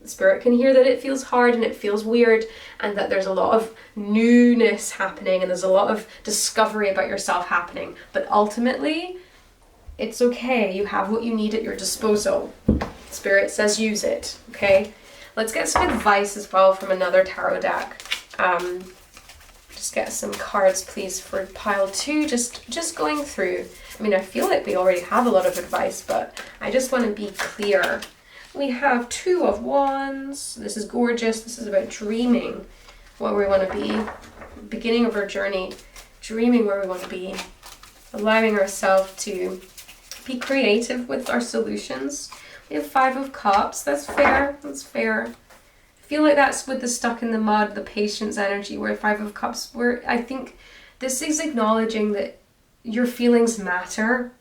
Spirit can hear that it feels hard and it feels weird, and that there's a lot of newness happening, and there's a lot of discovery about yourself happening. But ultimately, it's okay. You have what you need at your disposal. Spirit says use it, okay? Let's get some advice as well from another tarot deck. Just get some cards, please, for pile 2. Just going through. I mean, I feel like we already have a lot of advice, but I just want to be clear. We have 2 of Wands. This is gorgeous. This is about dreaming where we want to be. Beginning of our journey. Dreaming where we want to be. Allowing ourselves to be creative with our solutions. We have 5 of Cups. That's fair. That's fair. I feel like that's with the stuck in the mud, the patience energy, where 5 of Cups, where I think this is acknowledging that your feelings matter.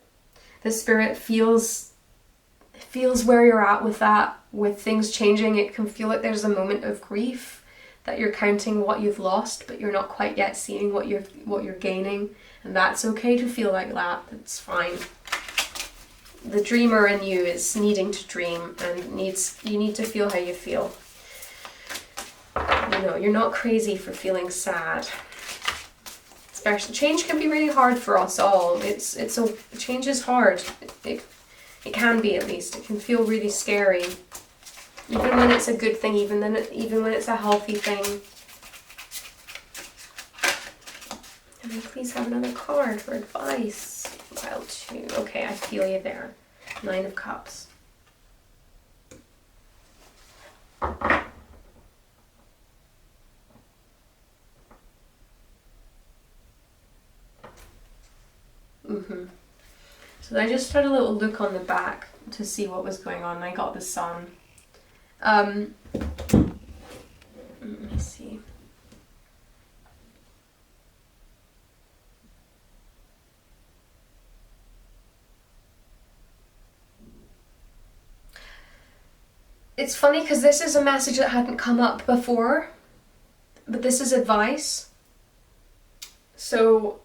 The Spirit feels feels where you're at with that. With things changing, it can feel like there's a moment of grief, that you're counting what you've lost, but you're not quite yet seeing what you're gaining. And that's okay to feel like that. It's fine. The dreamer in you is needing to dream, and you need to feel how you feel. You know, you're not crazy for feeling sad. Especially, change can be really hard for us all. Change is hard. It can be, at least. It can feel really scary. Even when it's a good thing, even when it's a healthy thing. Can I please have another card for advice? Pile 2. Okay, I feel you there. 9 of Cups. So I just had a little look on the back to see what was going on. I got the Sun. Let me see. It's funny because this is a message that hadn't come up before, but this is advice. So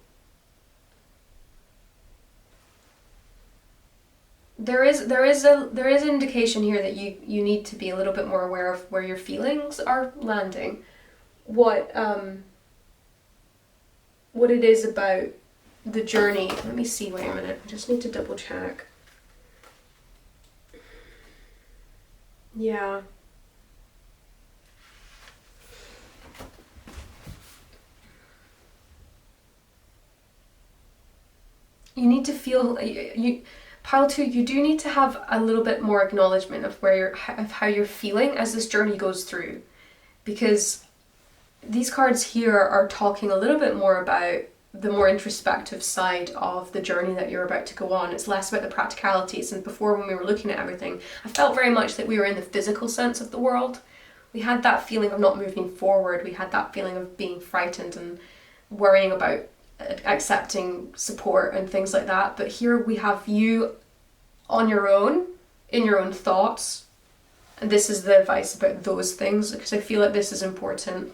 there is indication here that you need to be a little bit more aware of where your feelings are landing, what it is about the journey. Let me see. Wait a minute. I just need to double check. Yeah. You need to feel Pile 2, you do need to have a little bit more acknowledgement of how you're feeling as this journey goes through, because these cards here are talking a little bit more about the more introspective side of the journey that you're about to go on. It's less about the practicalities. And before, when we were looking at everything, I felt very much that we were in the physical sense of the world. We had that feeling of not moving forward. We had that feeling of being frightened and worrying about accepting support and things like that. But here we have you on your own, in your own thoughts. And this is the advice about those things, because I feel like this is important.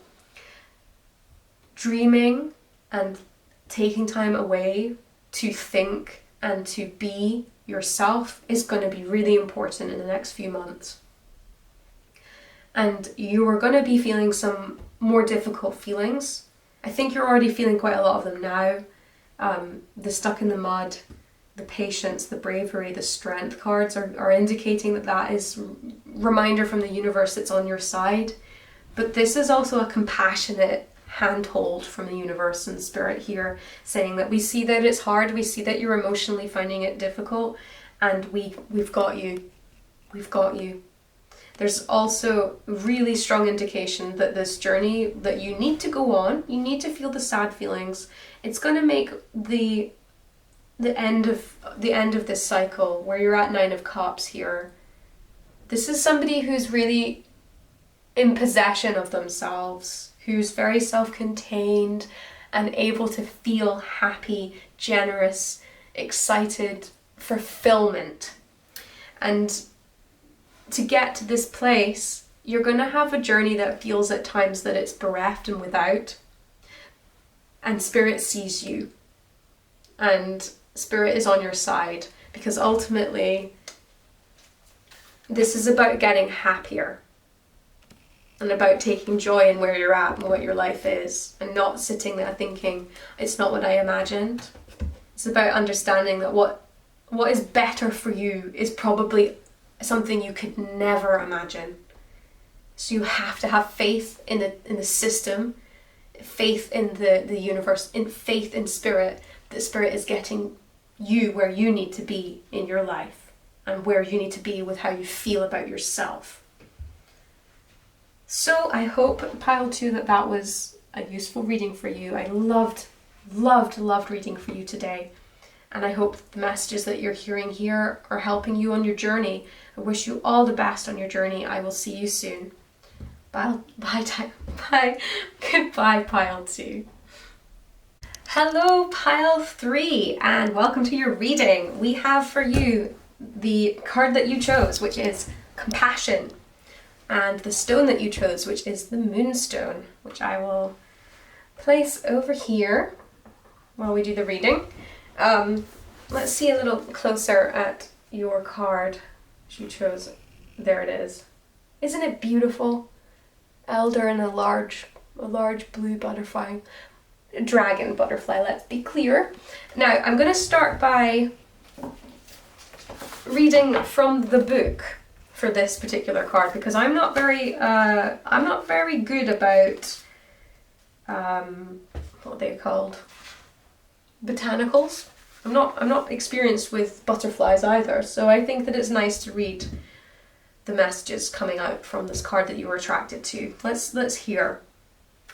Dreaming and taking time away to think and to be yourself is going to be really important in the next few months. And you are going to be feeling some more difficult feelings. I think you're already feeling quite a lot of them now. The stuck in the mud, the patience, the bravery, the strength cards are indicating that is reminder from the universe that's on your side. But this is also a compassionate handhold from the universe and spirit here, saying that we see that it's hard, we see that you're emotionally finding it difficult, and we've got you. We've got you. There's also really strong indication that this journey that you need to go on, you need to feel the sad feelings. It's going to make the end of this cycle where you're at 9 of Cups here. This is somebody who's really in possession of themselves, who's very self-contained and able to feel happy, generous, excited, fulfillment. And to get to this place, you're going to have a journey that feels at times that it's bereft and without. And Spirit sees you. And Spirit is on your side, because ultimately this is about getting happier and about taking joy in where you're at and what your life is, and not sitting there thinking it's not what I imagined. It's about understanding that what is better for you is probably something you could never imagine. So you have to have faith in the system, faith in the universe, in faith in Spirit, that Spirit is getting you where you need to be in your life and where you need to be with how you feel about yourself. So I hope, Pile 2, that was a useful reading for you. I loved reading for you today. And I hope the messages that you're hearing here are helping you on your journey. I wish you all the best on your journey. I will see you soon. Bye. Goodbye, Pile 2. Hello, Pile 3, and welcome to your reading. We have for you the card that you chose, which is compassion, and the stone that you chose, which is the moonstone, which I will place over here while we do the reading. Let's see a little closer at your card which you chose. There it is. Isn't it beautiful? Elder and a large blue butterfly. Dragon butterfly, let's be clear. Now, I'm going to start by reading from the book for this particular card, because I'm not very good about what are they called? Botanicals. I'm not experienced with butterflies either, so I think that it's nice to read the messages coming out from this card that you were attracted to. Let's hear.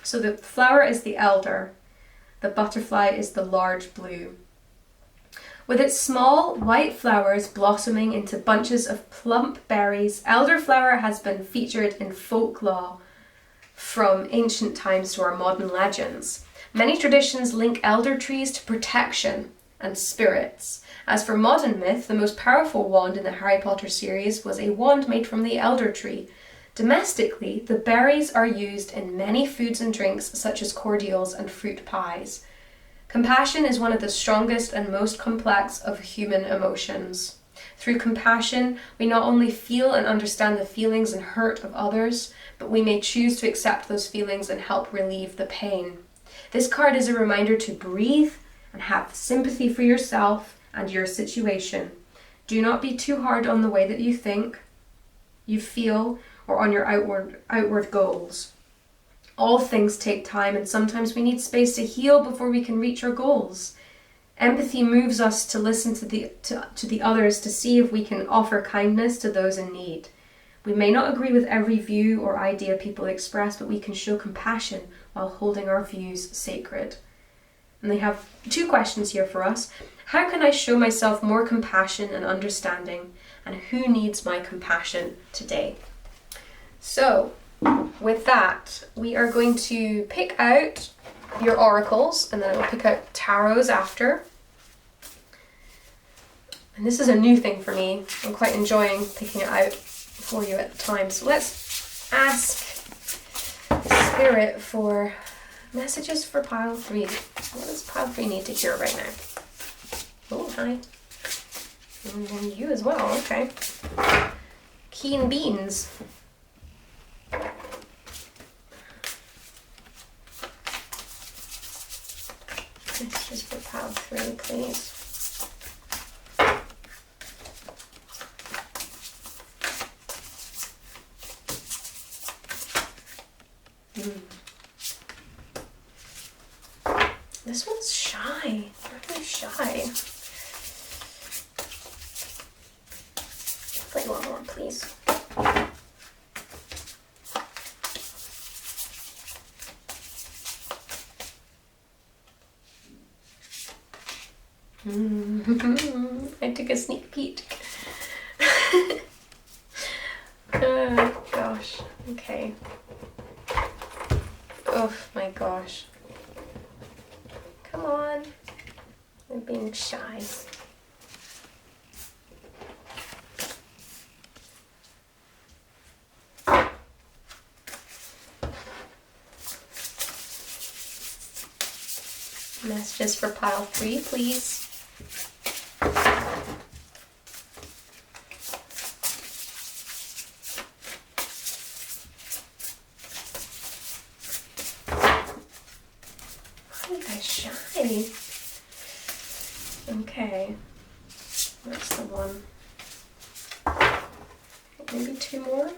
So the flower is the elder, the butterfly is the large blue. With its small white flowers blossoming into bunches of plump berries, elderflower has been featured in folklore from ancient times to our modern legends. Many traditions link elder trees to protection and spirits. As for modern myth, the most powerful wand in the Harry Potter series was a wand made from the elder tree. Domestically, the berries are used in many foods and drinks such as cordials and fruit pies. Compassion is one of the strongest and most complex of human emotions. Through compassion, we not only feel and understand the feelings and hurt of others, but we may choose to accept those feelings and help relieve the pain. This card is a reminder to breathe and have sympathy for yourself and your situation. Do not be too hard on the way that you think, you feel, or on your outward goals. All things take time, and sometimes we need space to heal before we can reach our goals. Empathy moves us to listen to the others, to see if we can offer kindness to those in need. We may not agree with every view or idea people express, but we can show compassion while holding our views sacred. And they have 2 questions here for us. How can I show myself more compassion and understanding? And who needs my compassion today? So, with that, we are going to pick out your oracles, and then we'll pick out tarots after. And this is a new thing for me. I'm quite enjoying picking it out for you at the time. So let's ask Spirit for messages for pile 3. What does pile 3 need to hear right now? Oh, hi. And then you as well, okay. Keen beans. Messages for pile 3, please. This one's shy. Very shy. Play one more, please. I took a sneak peek. Oh gosh. Okay. Oh my gosh. Come on. I'm being shy. Messages for pile 3, please. Why are you guys shy? Okay. That's the one. Maybe 2 more.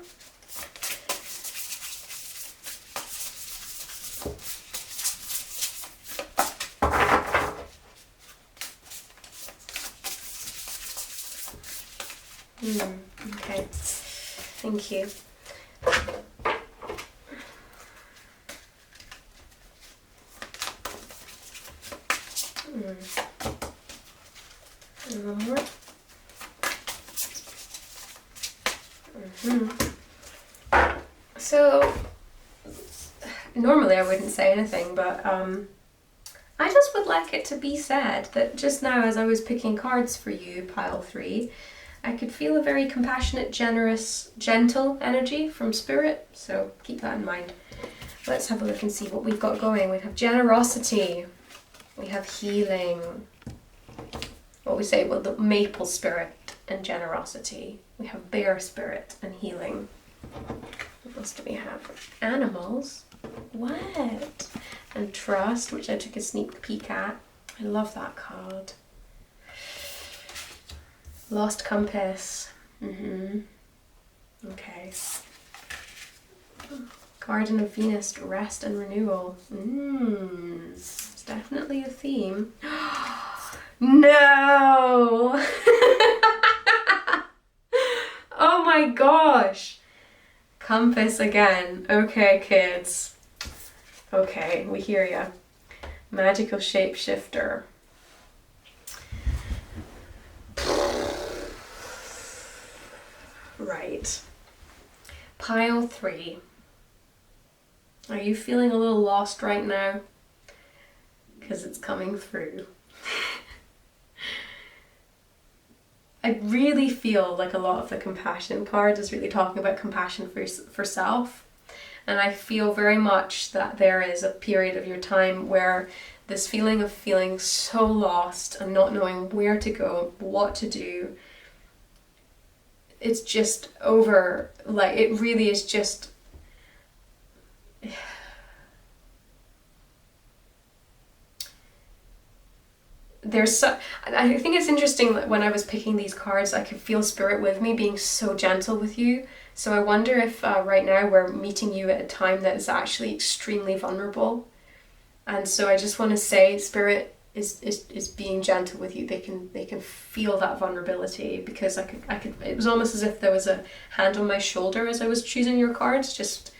Okay, thank you. And one more. So, normally I wouldn't say anything, but I just would like it to be said that just now as I was picking cards for you, pile 3, I could feel a very compassionate, generous, gentle energy from Spirit, so keep that in mind. Let's have a look and see what we've got going. We have generosity, we have healing, what we say, well, the maple spirit and generosity. We have bear spirit and healing. What else do we have? Animals, what? And trust, which I took a sneak peek at. I love that card. Lost compass. Okay. Garden of Venus, rest and renewal. It's definitely a theme. No! Oh my gosh! Compass again. Okay, kids. Okay, we hear ya. Magical shapeshifter. Right. Pile 3. Are you feeling a little lost right now? Because it's coming through. I really feel like a lot of the compassion card is really talking about compassion for self. And I feel very much that there is a period of your time where this feeling of feeling so lost and not knowing where to go, what to do, it's just over. Like, it really is just... I think it's interesting that when I was picking these cards, I could feel Spirit with me being so gentle with you. So I wonder if right now we're meeting you at a time that is actually extremely vulnerable. And so I just want to say Spirit is being gentle with you. They can feel that vulnerability, because I could it was almost as if there was a hand on my shoulder as I was choosing your cards, just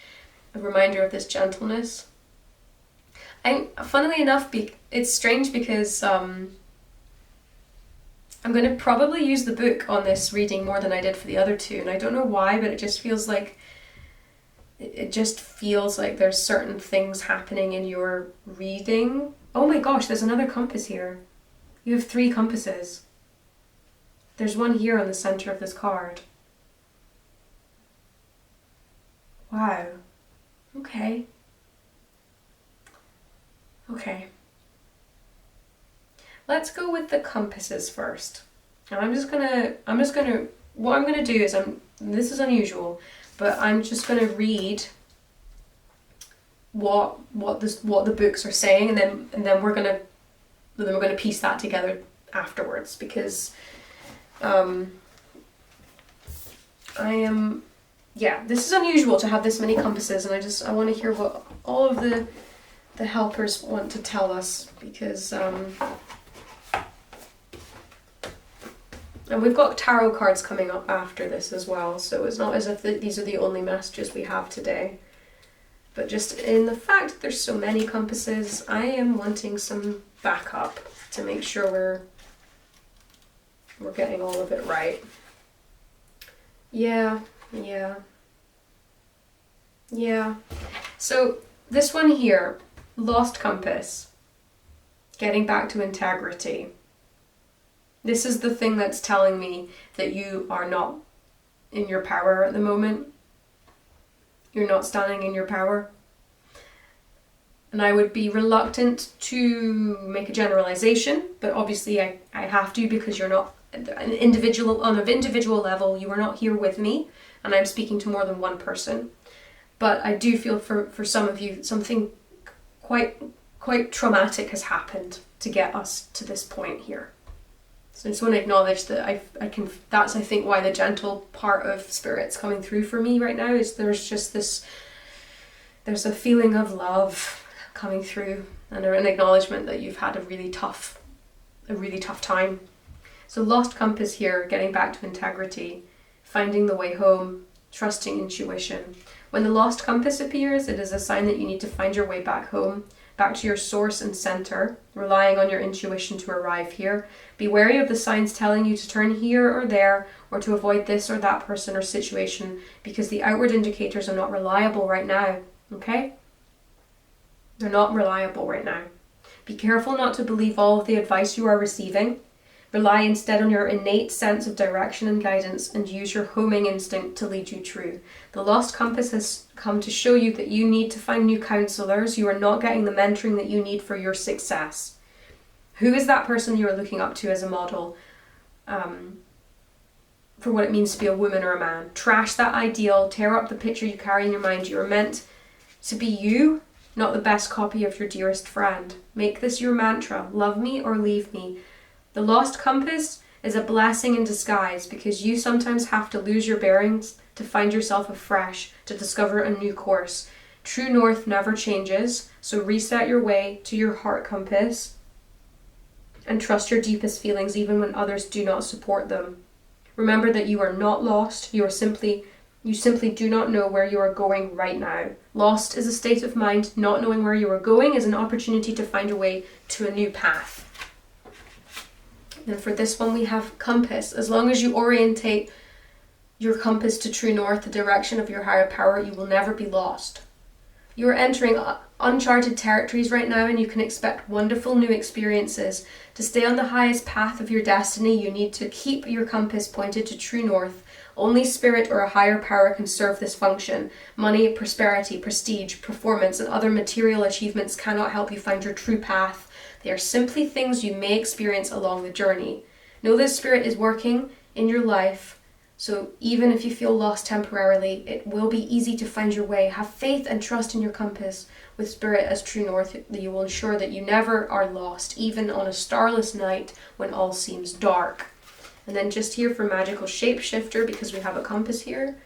a reminder of this gentleness. Funnily enough, it's strange because I'm going to probably use the book on this reading more than I did for the other two, and I don't know why, but it just feels like there's certain things happening in your reading. Oh my gosh, there's another compass here. You have 3 compasses. There's one here on the center of this card. Wow. Okay. Okay. Let's go with the compasses first. And what I'm gonna do is this is unusual, but I'm just gonna read what the books are saying, and then we're gonna piece that together afterwards, because this is unusual to have this many compasses, and I want to hear what all of the helpers want to tell us, because and we've got tarot cards coming up after this as well, so it's not as if these are the only messages we have today. But just in the fact that there's so many compasses, I am wanting some backup to make sure we're getting all of it right. Yeah. So this one here, lost compass, getting back to integrity. This is the thing that's telling me that you are not in your power at the moment. You're not standing in your power. And I would be reluctant to make a generalization, but obviously I have to, because you're not on an individual level, you are not here with me, and I'm speaking to more than one person. But I do feel for some of you, something quite traumatic has happened to get us to this point here. So I just want to acknowledge that I can. That's, I think, why the gentle part of Spirit's coming through for me right now, is there's a feeling of love coming through, and an acknowledgement that you've had a really tough time. So lost compass here, getting back to integrity, finding the way home, trusting intuition. When the lost compass appears, it is a sign that you need to find your way back home, back to your source and center, relying on your intuition to arrive here. Be wary of the signs telling you to turn here or there, or to avoid this or that person or situation, because the outward indicators are not reliable right now, okay? They're not reliable right now. Be careful not to believe all of the advice you are receiving. Rely instead on your innate sense of direction and guidance, and use your homing instinct to lead you true. The lost compass has come to show you that you need to find new counselors. You are not getting the mentoring that you need for your success. Who is that person you are looking up to as a model for what it means to be a woman or a man? Trash that ideal, tear up the picture you carry in your mind. You are meant to be you, not the best copy of your dearest friend. Make this your mantra: love me or leave me. The lost compass is a blessing in disguise, because you sometimes have to lose your bearings to find yourself afresh, to discover a new course. True north never changes, so reset your way to your heart compass and trust your deepest feelings even when others do not support them. Remember that you are not lost, you simply do not know where you are going right now. Lost is a state of mind. Not knowing where you are going is an opportunity to find a way to a new path. And for this one we have compass. As long as you orientate your compass to true north, the direction of your higher power, you will never be lost. You are entering uncharted territories right now, and you can expect wonderful new experiences. To stay on the highest path of your destiny, you need to keep your compass pointed to true north. Only spirit or a higher power can serve this function. Money, prosperity, prestige, performance, and other material achievements cannot help you find your true path. They are simply things you may experience along the journey. Know this spirit is working in your life, so even if you feel lost temporarily, it will be easy to find your way. Have faith and trust in your compass with spirit as true north. You will ensure that you never are lost, even on a starless night when all seems dark. And then just here for magical shapeshifter, because we have a compass here.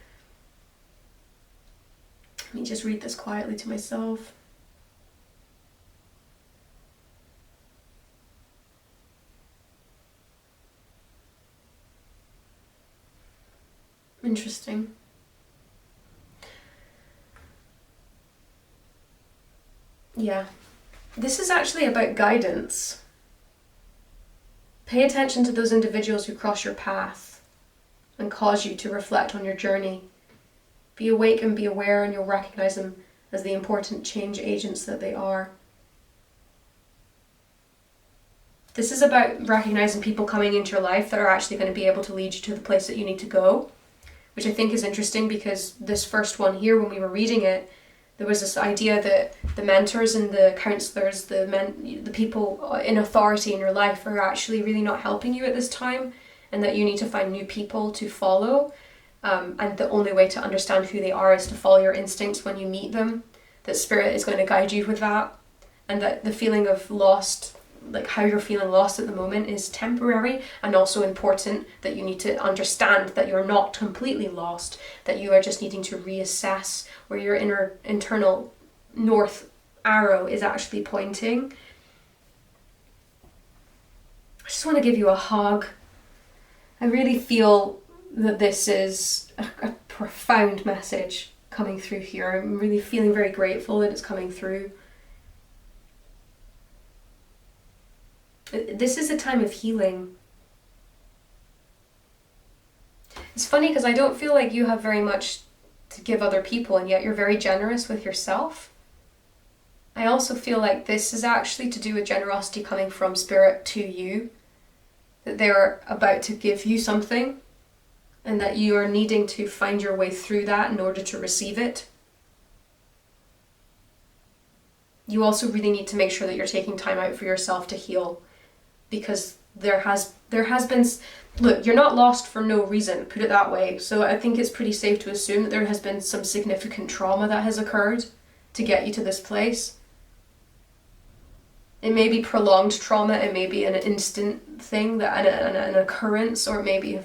Let me just read this quietly to myself. Interesting. Yeah. This is actually about guidance. Pay attention to those individuals who cross your path and cause you to reflect on your journey. Be awake and be aware, and you'll recognize them as the important change agents that they are. This is about recognizing people coming into your life that are actually going to be able to lead you to the place that you need to go, which I think is interesting, because this first one here, when we were reading it, there was this idea that the mentors and the counselors, the people in authority in your life are actually really not helping you at this time, and that you need to find new people to follow. And the only way to understand who they are is to follow your instincts when you meet them. That spirit is going to guide you with that. And that the feeling of lost, like how you're feeling lost at the moment, is temporary, and also important that you need to understand that you're not completely lost, that you are just needing to reassess where your internal north arrow is actually pointing. I just want to give you a hug. I really feel that this is a profound message coming through here. I'm really feeling very grateful that it's coming through. This is a time of healing. It's funny because I don't feel like you have very much to give other people, and yet you're very generous with yourself. I also feel like this is actually to do with generosity coming from spirit to you, that they're about to give you something, and that you are needing to find your way through that in order to receive it. You also really need to make sure that you're taking time out for yourself to heal, because there has been, look, you're not lost for no reason, put it that way. So I think it's pretty safe to assume that there has been some significant trauma that has occurred to get you to this place. It may be prolonged trauma, it may be an instant thing, that an occurrence, or maybe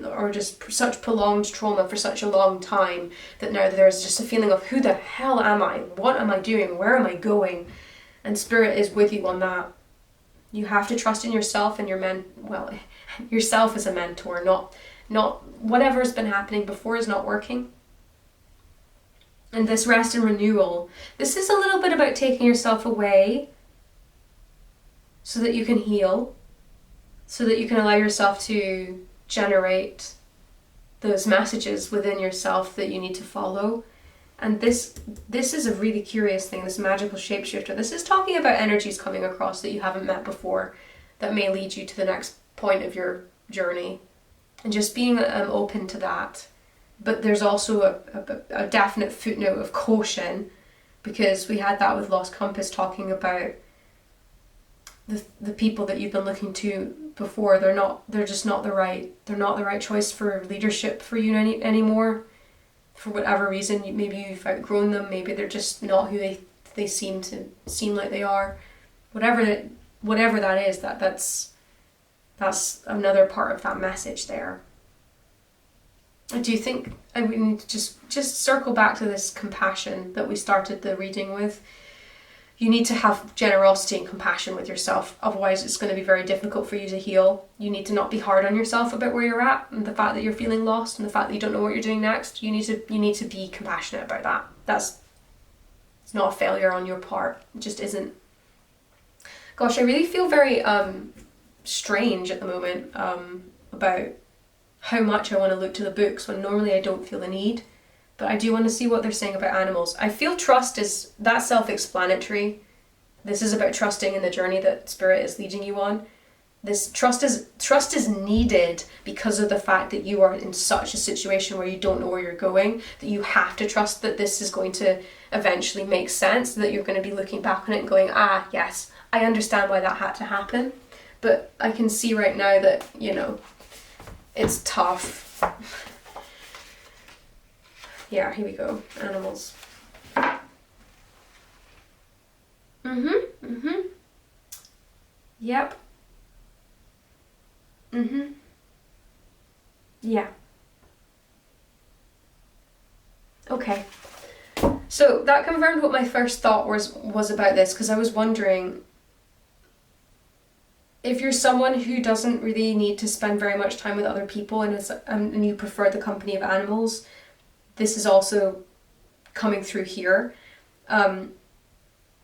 or just such prolonged trauma for such a long time that now there's just a feeling of, who the hell am I? What am I doing? Where am I going? And spirit is with you on that. You have to trust in yourself and yourself as a mentor, not whatever's been happening before is not working. And this rest and renewal, this is a little bit about taking yourself away so that you can heal, so that you can allow yourself to generate those messages within yourself that you need to follow. And this is a really curious thing, this magical shapeshifter. This is talking about energies coming across that you haven't met before that may lead you to the next point of your journey, and just being open to that. But there's also a definite footnote of caution, because we had that with Lost Compass, talking about the people that you've been looking to before. They're just not the right choice for leadership for you anymore, for whatever reason. Maybe you've outgrown them, maybe they're just not who they seem like they are. Whatever that is, that's another part of that message there. I do think I need to just circle back to this compassion that we started the reading with. You need to have generosity and compassion with yourself, otherwise it's going to be very difficult for you to heal. You need to not be hard on yourself about where you're at, and the fact that you're feeling lost, and the fact that you don't know what you're doing next. You need to be compassionate about that. It's not a failure on your part. It just isn't. Gosh, I really feel very strange at the moment about how much I want to look to the books when normally I don't feel the need. But I do want to see what they're saying about animals. I feel trust is that self-explanatory. This is about trusting in the journey that Spirit is leading you on. This trust is needed because of the fact that you are in such a situation where you don't know where you're going, that you have to trust that this is going to eventually make sense, that you're going to be looking back on it and going, yes, I understand why that had to happen. But I can see right now that, it's tough. Yeah, here we go. Animals. Yep. Yeah. Okay. So that confirmed what my first thought was about this, because I was wondering, if you're someone who doesn't really need to spend very much time with other people and you prefer the company of animals, this is also coming through here.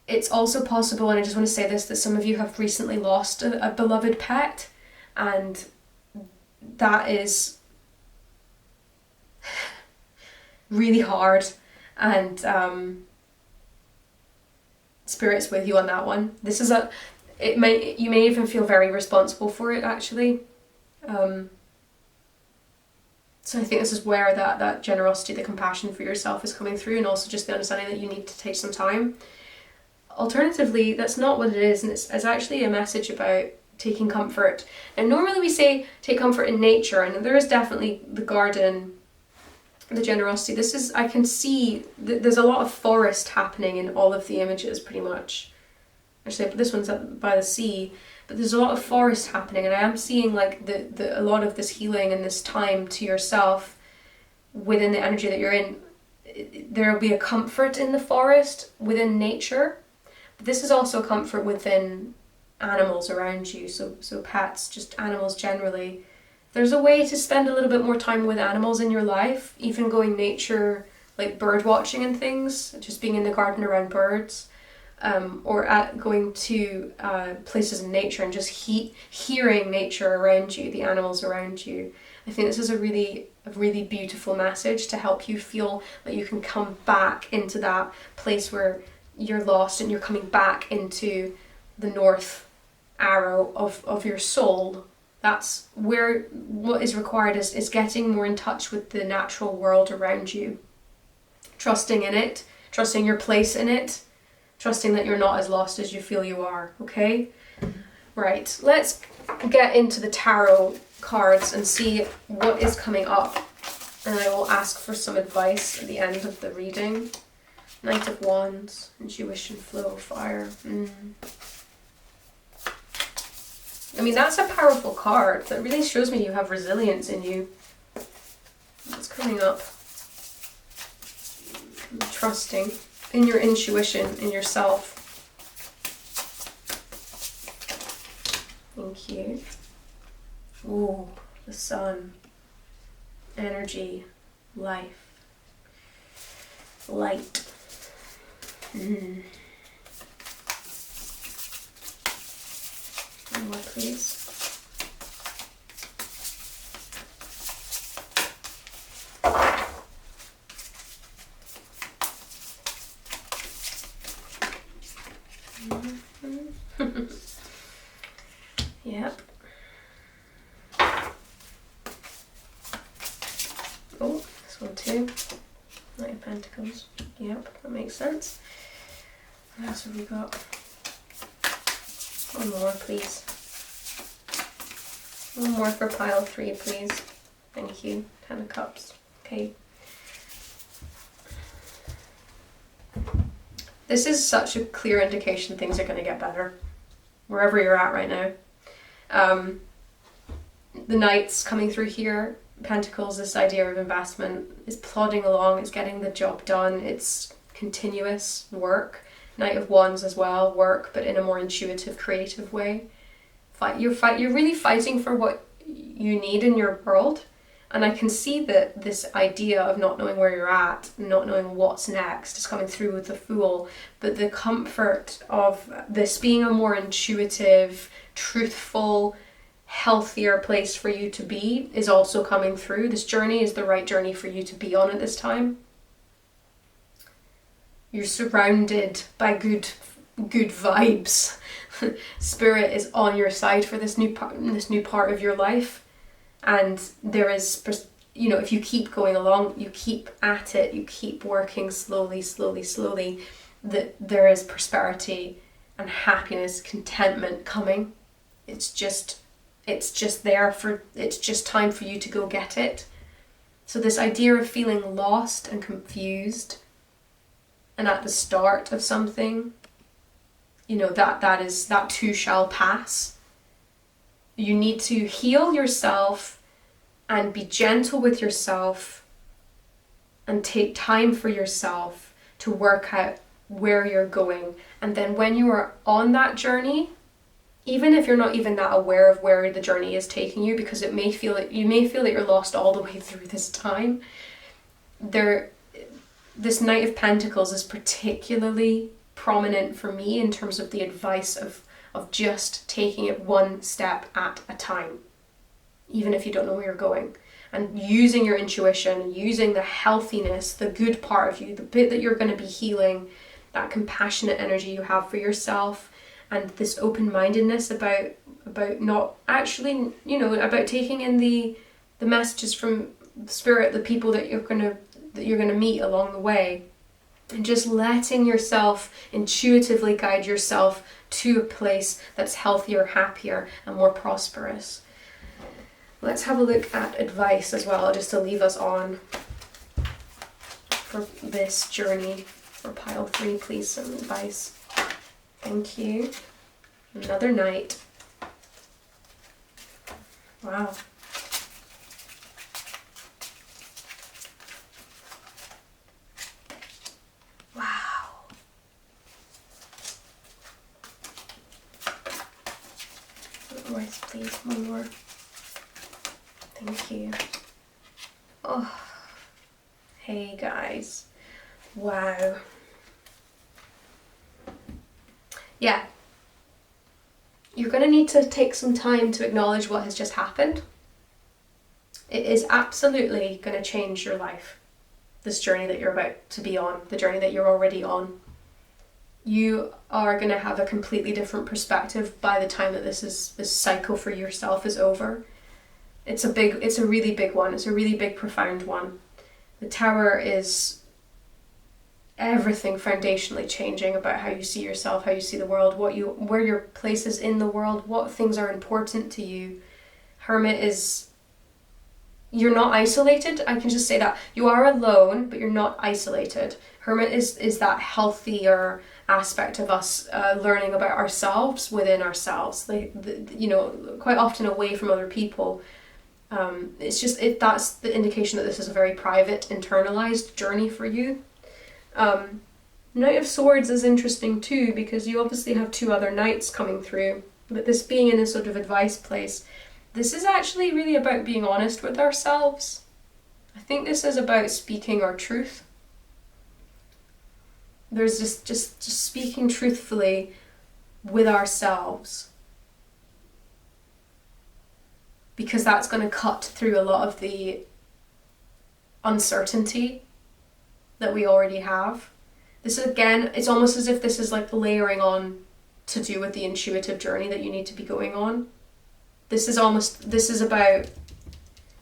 It's also possible, and I just want to say this, that some of you have recently lost a beloved pet, and that is really hard, and Spirit's with you on that one. You may even feel very responsible for it, actually. So I think this is where that generosity, the compassion for yourself is coming through, and also just the understanding that you need to take some time. Alternatively, that's not what it is, and it's actually a message about taking comfort. And normally we say take comfort in nature, and there is definitely the garden, the generosity. I can see there's a lot of forest happening in all of the images, pretty much. Actually, this one's up by the sea, but there's a lot of forest happening, and I am seeing like a lot of this healing and this time to yourself within the energy that you're in. There will be a comfort in the forest, within nature, but this is also a comfort within animals around you, so pets, just animals generally. There's a way to spend a little bit more time with animals in your life, even going nature, like bird watching and things, just being in the garden around birds. Or going to places in nature and just hearing nature around you, the animals around you. I think this is a really beautiful message to help you feel that you can come back into that place where you're lost, and you're coming back into the north arrow of your soul. That's where what is required is getting more in touch with the natural world around you, trusting in it, trusting your place in it, trusting that you're not as lost as you feel you are, okay? Right, let's get into the tarot cards and see what is coming up. And I will ask for some advice at the end of the reading. Knight of Wands, intuition, flow, fire. I mean, that's a powerful card. That really shows me you have resilience in you. What's coming up? Trusting in your intuition, in yourself. Thank you. Ooh, the sun. Energy. Life. Light. One more, please. Yep. you. Knight of Pentacles. Yep, that makes sense. What else have we got? One more, please. One more for pile 3, please. Thank you. 10 of Cups. Okay. This is such a clear indication things are going to get better, wherever you're at right now. The Knight's coming through here. Pentacles, this idea of investment, is plodding along, it's getting the job done, it's continuous work. Knight of Wands as well, work, but in a more intuitive, creative way. You're really fighting for what you need in your world. And I can see that this idea of not knowing where you're at, not knowing what's next is coming through with the Fool. But the comfort of this being a more intuitive, truthful, healthier place for you to be is also coming through. This journey is the right journey for you to be on at this time. You're surrounded by good vibes. Spirit is on your side for this new part of your life. And there is, you know, if you keep going along, you keep at it, you keep working slowly, that there is prosperity and happiness, contentment coming. It's just there for, it's just time for you to go get it. So this idea of feeling lost and confused and at the start of something, you know, that too shall pass. You need to heal yourself and be gentle with yourself and take time for yourself to work out where you're going. And then when you are on that journey, even if you're not even that aware of where the journey is taking you, because you may feel that you're lost all the way through this time, this Knight of Pentacles is particularly prominent for me in terms of the advice of just taking it one step at a time, even if you don't know where you're going, and using your intuition, using the healthiness, the good part of you, the bit that you're going to be healing, that compassionate energy you have for yourself, and this open-mindedness about not actually, you know, about taking in the messages from Spirit, the people that you're gonna meet along the way, and just letting yourself intuitively guide yourself to a place that's healthier, happier, and more prosperous. Let's have a look at advice as well, just to leave us on for this journey. For pile 3, please, some advice. Thank you. Another Knight. Wow. Wow. Advice, please. One more. Thank you. Oh. Hey, guys. Wow. Yeah. You're going to need to take some time to acknowledge what has just happened. It is absolutely going to change your life. This journey that you're about to be on, the journey that you're already on. You are going to have a completely different perspective by the time that this cycle for yourself is over. It's a really big one. It's a really big, profound one. The Tower is everything foundationally changing about how you see yourself, how you see the world, where your place is in the world, what things are important to you. Hermit is, you're not isolated. I can just say that. You are alone, but you're not isolated. Hermit is that healthier aspect of us learning about ourselves within ourselves. You know, quite often away from other people. That's the indication that this is a very private, internalized journey for you. Knight of Swords is interesting too, because you obviously have 2 other knights coming through, but this being in a sort of advice place, this is actually really about being honest with ourselves. I think this is about speaking our truth. There's just speaking truthfully with ourselves, because that's going to cut through a lot of the uncertainty that we already have. This is, again, it's almost as if this is like layering on to do with the intuitive journey that you need to be going on. This is about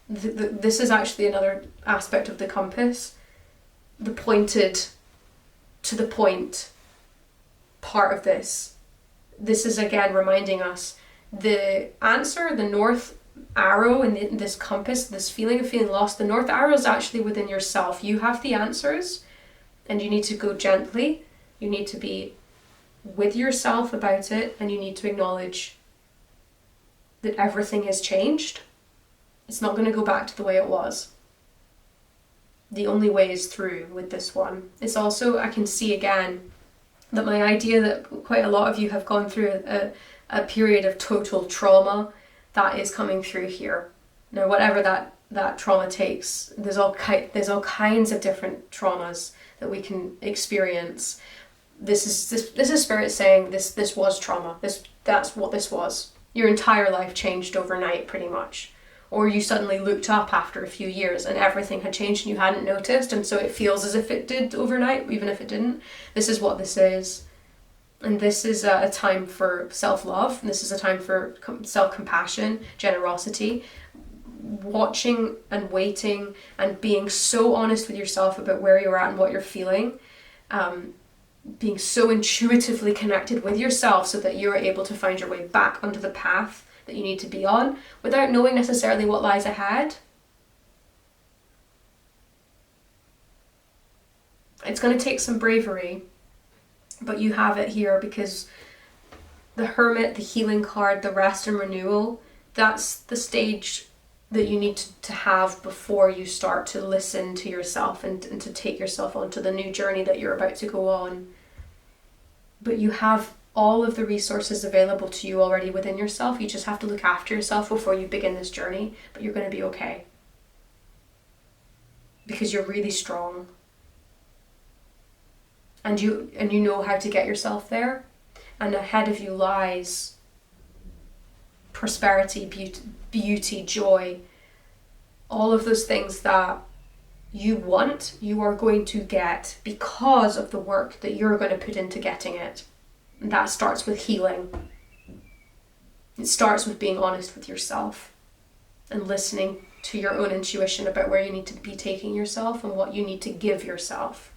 This is actually another aspect of the compass, the pointed to the point part of this. This is again reminding us the answer, the north arrow in this compass, this feeling of feeling lost, the north arrow is actually within yourself. You have the answers, and you need to go gently. You need to be with yourself about it, and you need to acknowledge that everything has changed. It's not going to go back to the way it was. The only way is through with this one. It's also, I can see again that my idea that quite a lot of you have gone through a period of total trauma, that is coming through here. Now, whatever that trauma takes, there's all kinds of different traumas that we can experience. This is spirit saying this was trauma. That's what this was. Your entire life changed overnight, pretty much. Or you suddenly looked up after a few years and everything had changed and you hadn't noticed, and so it feels as if it did overnight, even if it didn't. This is what this is. And this is a time for self-love, and this is a time for self-compassion, generosity, watching and waiting and being so honest with yourself about where you're at and what you're feeling, being so intuitively connected with yourself so that you're able to find your way back onto the path that you need to be on without knowing necessarily what lies ahead. It's going to take some bravery, but you have it here because the Hermit, the healing card, the rest and renewal, that's the stage that you need to have before you start to listen to yourself and to take yourself onto the new journey that you're about to go on. But you have all of the resources available to you already within yourself. You just have to look after yourself before you begin this journey, but you're going to be okay. Because you're really strong. And you know how to get yourself there. And ahead of you lies prosperity, beauty, joy. All of those things that you want, you are going to get because of the work that you're going to put into getting it. And that starts with healing. It starts with being honest with yourself and listening to your own intuition about where you need to be taking yourself and what you need to give yourself.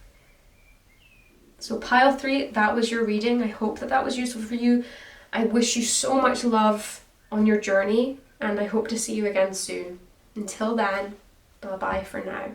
So pile 3, that was your reading. I hope that was useful for you. I wish you so much love on your journey, and I hope to see you again soon. Until then, bye-bye for now.